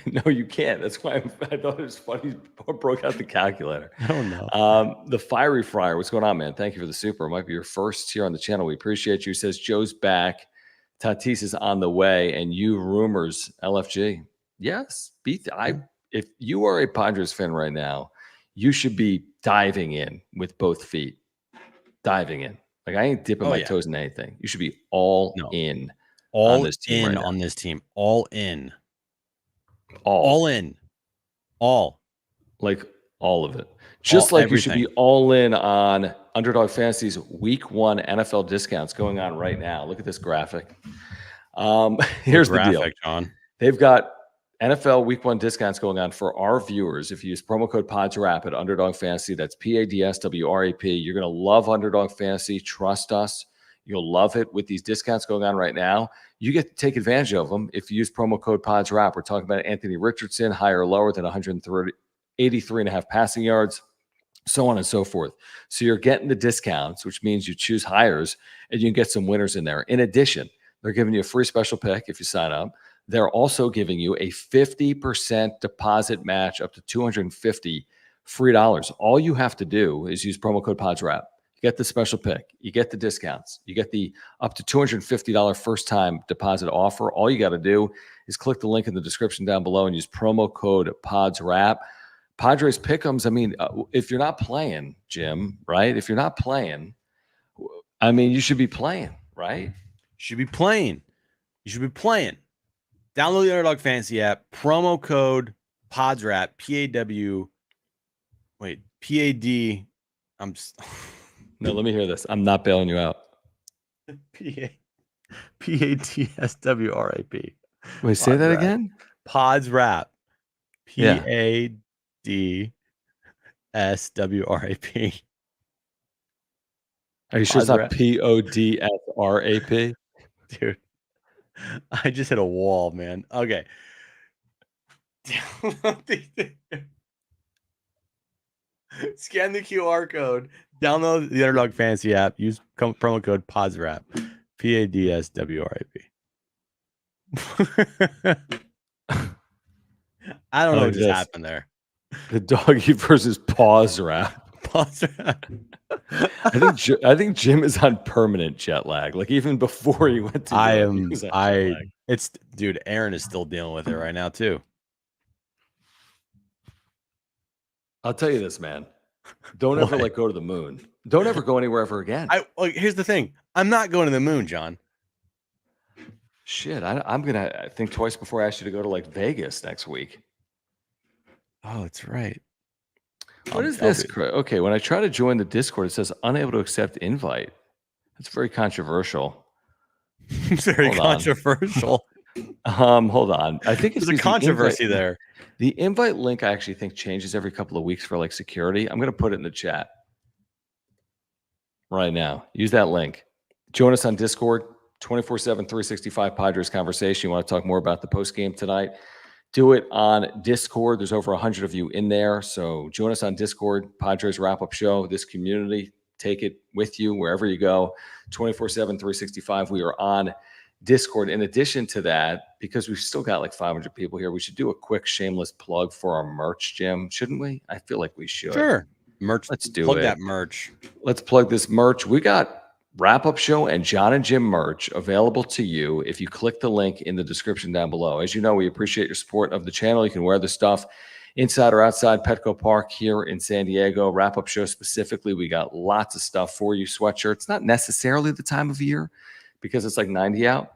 No, you can't. That's why I thought it was funny. I broke out the calculator. I don't know. The Fiery Fryer. What's going on, man? Thank you for the super. It might be your first here on the channel. We appreciate you. Says Joe's back. Tatis is on the way. And you rumors, LFG. Yes. If you are a Padres fan right now, you should be diving in with both feet. Diving in. Like I ain't dipping my toes in anything. You should be all in. All in on this team. All in. All in. All. Like all of it. Just like everything. You should be all in on Underdog Fantasy's Week 1 NFL discounts going on right now. Look at this graphic. Here's the deal. John. They've got NFL Week 1 discounts going on for our viewers. If you use promo code PODSWRAP at Underdog Fantasy, that's PADSWRAP. You're going to love Underdog Fantasy. Trust us. You'll love it with these discounts going on right now. You get to take advantage of them if you use promo code PODSWRAP. We're talking about Anthony Richardson, higher or lower than 183.5 passing yards, so on and so forth. So you're getting the discounts, which means you choose hires and you can get some winners in there. In addition, they're giving you a free special pick if you sign up. They're also giving you a 50% deposit match up to $250 free dollars. All you have to do is use promo code PODSWRAP. You get the special pick. You get the discounts. You get the up to $250 first-time deposit offer. All you got to do is click the link in the description down below and use promo code PODSWRAP. Padres pick'ems. I mean, if you're not playing, Jim, right? If you're not playing, I mean, you should be playing, right? You should be playing. You should be playing. Download the Underdog Fantasy app. Promo code PODSWRAP. P-A-W. Wait, P-A-D. No, let me hear this. I'm not bailing you out. P-A-T-S-W-R-A-P. Wait, say that again? PODSWRAP. Yeah. P-A-D-S-W-R-A-P. Are you sure it's not P-O-D-S-R-A-P? Dude, I just hit a wall, man. Okay. Scan the QR code. Download the Underdog Fantasy app. Use promo code PODSWRAP. P-A-D-S-W-R-A-P. I don't know what just happened there. The doggy versus paws rap. Paws rap. I think Jim is on permanent jet lag. Like even before he went to it's dude, Aaron is still dealing with it right now too. I'll tell you this, man. Don't ever like go to the moon. Don't ever go anywhere ever again. Here's the thing. I'm not going to the moon, John. Shit, I'm gonna think twice before I ask you to go to like Vegas next week. Oh, that's right. What is this? Okay, when I try to join the Discord, it says unable to accept invite. That's very controversial. Very controversial. Hold on. I think there's a controversy there. The invite link I actually think changes every couple of weeks for like security. I'm gonna put it in the chat right now. Use that link. Join us on Discord. 24/7, 365 Padres conversation. You want to talk more about the post game tonight? Do it on Discord. There's over 100 of you in there. So join us on Discord, Padres wrap-up show. This community, take it with you wherever you go. 24/7, 365. We are on Discord. In addition to that, because we've still got like 500 people here, we should do a quick shameless plug for our merch, Jim, shouldn't we? I feel like we should. Sure. Merch. Let's do plug it. That merch. Let's plug this merch. We got wrap-up show and John and Jim merch available to you if you click the link in the description down below. As you know, we appreciate your support of the channel. You can wear the stuff inside or outside Petco Park here in San Diego. Wrap-up show specifically, we got lots of stuff for you. Sweatshirts, not necessarily the time of year because it's like 90 out,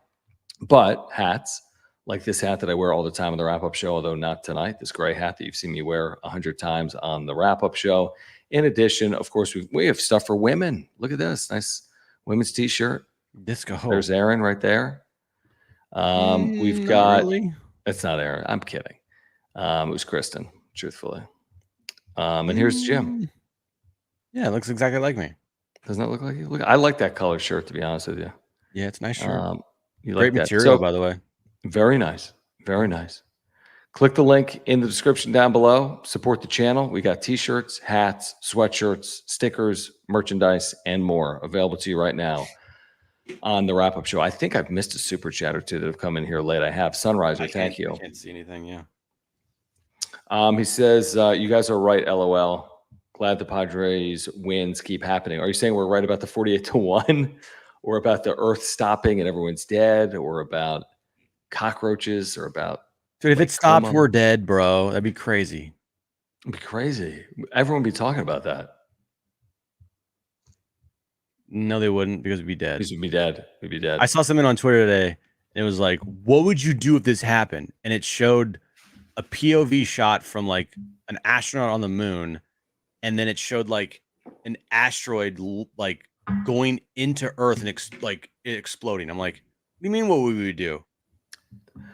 but hats like this hat that I wear all the time on the wrap-up show, although not tonight, this gray hat that you've seen me wear 100 times on the wrap-up show. In addition, of course, we have stuff for women. Look at this, nice women's t-shirt. Disco. There's Aaron right there. We've got. Really. It's not Aaron. I'm kidding. It was Kristen, truthfully. And here's Jim. Yeah, it looks exactly like me. Doesn't that look like you? Look, I like that color shirt, to be honest with you. Yeah, it's a nice shirt. You Great like material, by the way. Very nice. Very nice. Click the link in the description down below. Support the channel. We got t-shirts, hats, sweatshirts, stickers, merchandise, and more available to you right now on the wrap-up show. I think I've missed a super chat or two that have come in here late. I have. Sunriser, thank you. I can't see anything, yeah. He says, you guys are right, LOL. Glad the Padres wins keep happening. Are you saying we're right about the 48-1 or about the earth stopping and everyone's dead or about cockroaches or about... Dude, if it stopped, we're dead, bro. That'd be crazy. It'd be crazy. Everyone would be talking about that. No, they wouldn't because we'd be dead. We'd be dead. We'd be dead. I saw something on Twitter today. And it was like, what would you do if this happened? And it showed a POV shot from like an astronaut on the moon. And then it showed like an asteroid like going into Earth and exploding. I'm like, what do you mean what would we do?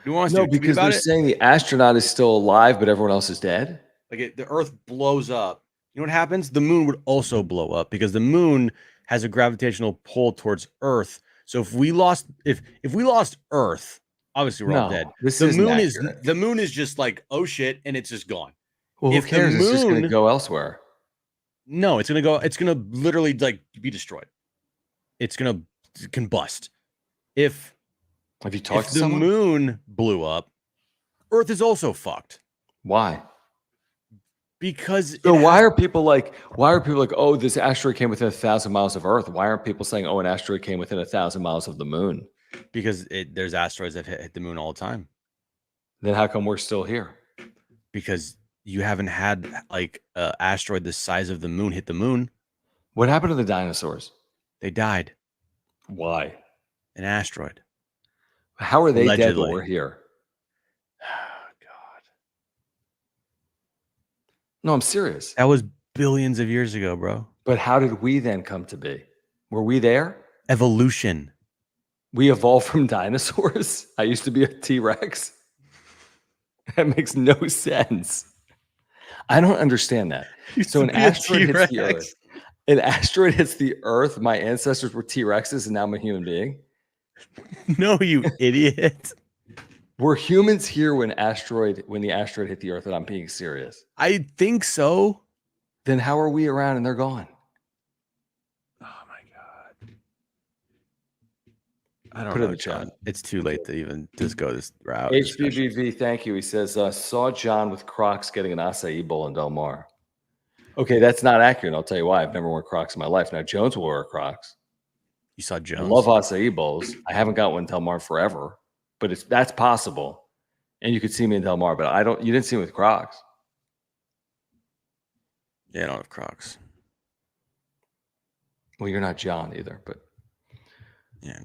You want us no, to because they're saying the astronaut is still alive, but everyone else is dead. Like the Earth blows up, You know what happens? The moon would also blow up because the moon has a gravitational pull towards Earth. So if we lost Earth, obviously we're all No, dead. this The isn't moon accurate. the moon is just like, oh shit, and it's just gone. Well, who if the cares? It's just going to moon- go elsewhere. No, it's gonna literally like be destroyed. It's gonna combust. If Have you talked to the someone? moon blew up, Earth is also fucked Why? because So why are people like, oh, this asteroid came within 1,000 miles of Earth? Why aren't people saying, oh, an asteroid came within 1,000 miles of the moon? because there's asteroids that hit the moon all the time. Then how come we're still here? Because you haven't had like an asteroid the size of the moon hit the moon. What happened to the dinosaurs? They died. Why? An asteroid. How are they dead, but Allegedly. we're here? God. No, I'm serious. That was billions of years ago, bro. But how did we then come to be? Were we there? Evolution. We evolved from dinosaurs? I used to be a T-Rex. That makes no sense. I don't understand that. So an asteroid hits the Earth. An asteroid hits the Earth. My ancestors were T-Rexes, and now I'm a human being. No, you idiot. Were humans here when the asteroid hit the Earth? And I'm being serious. I think so. Then how are we around and they're gone? Oh my god. I don't Put it in know, the chat. John. It's too late to even just go this route. HBBV, thank you. He says, saw John with Crocs getting an acai bowl in Del Mar. Okay, that's not accurate. I'll tell you why. I've never worn Crocs in my life. Now, Jones will wear Crocs. You saw Jones. I love acai bowls. I haven't got one in Del Mar forever, but that's possible. And you could see me in Del Mar, but you didn't see me with Crocs. Yeah, I don't have Crocs. Well, you're not John either, but Yeah,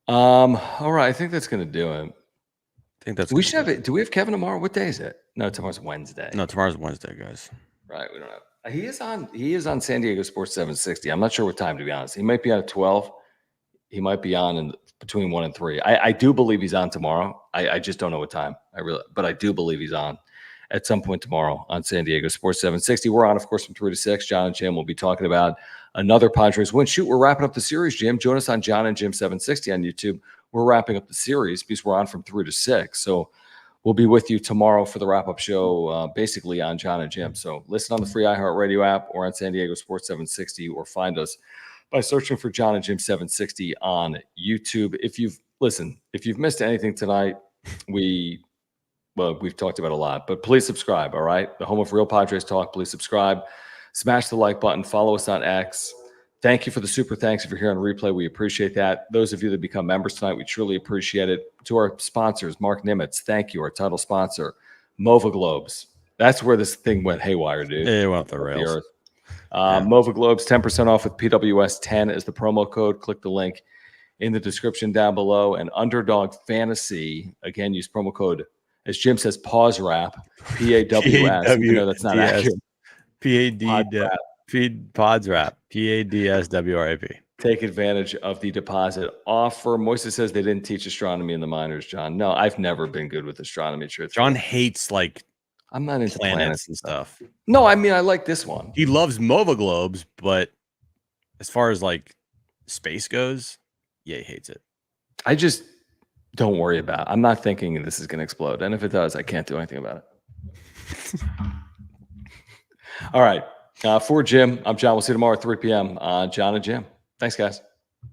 no. all right. I think that's gonna do it. I think that's We should have it. Do we have Kevin tomorrow? What day is it? No, tomorrow's Wednesday. No, tomorrow's Wednesday, guys. Right. We don't have. He is on San Diego Sports 760. I'm not sure what time, to be honest. He might be on at 12. He might be on between 1 and 3. I do believe he's on tomorrow. I just don't know what time. But I do believe he's on at some point tomorrow on San Diego Sports 760. We're on, of course, from 3 to 6. John and Jim will be talking about another Padres win. Shoot, we're wrapping up the series, Jim. Join us on John and Jim 760 on YouTube. We're wrapping up the series because we're on from 3 to 6. So we'll be with you tomorrow for the wrap-up show, basically on John and Jim. So listen on the free iHeartRadio app or on San Diego Sports 760, or find us by searching for John and Jim 760 on YouTube. If you've missed anything tonight, we've talked about a lot, but please subscribe, all right? The home of Real Padres Talk. Please subscribe. Smash the like button. Follow us on X. Thank you for the super thanks. If you're here on replay, we appreciate that. Those of you that become members tonight, we truly appreciate it. To our sponsors, Mark Nimitz, thank you. Our title sponsor, Moag Globes. That's where this thing went haywire, dude. It went off the rails. Moag Globes, 10% off with PWS10 is the promo code. Click the link in the description down below. And Underdog Fantasy, again, use promo code, as Jim says, pause rap, PAWS. Even though that's not accurate. Pods rap. PADSWRAP. Take advantage of the deposit offer. Moisa says they didn't teach astronomy in the minors, John. No, I've never been good with astronomy. John hates like I'm not into planets and stuff. No, I mean, I like this one. He loves Moag Globes, but as far as like space goes, yeah, he hates it. I just don't worry about it. I'm not thinking this is going to explode. And if it does, I can't do anything about it. All right. For Jim, I'm John. We'll see you tomorrow at 3 p.m. John and Jim. Thanks, guys.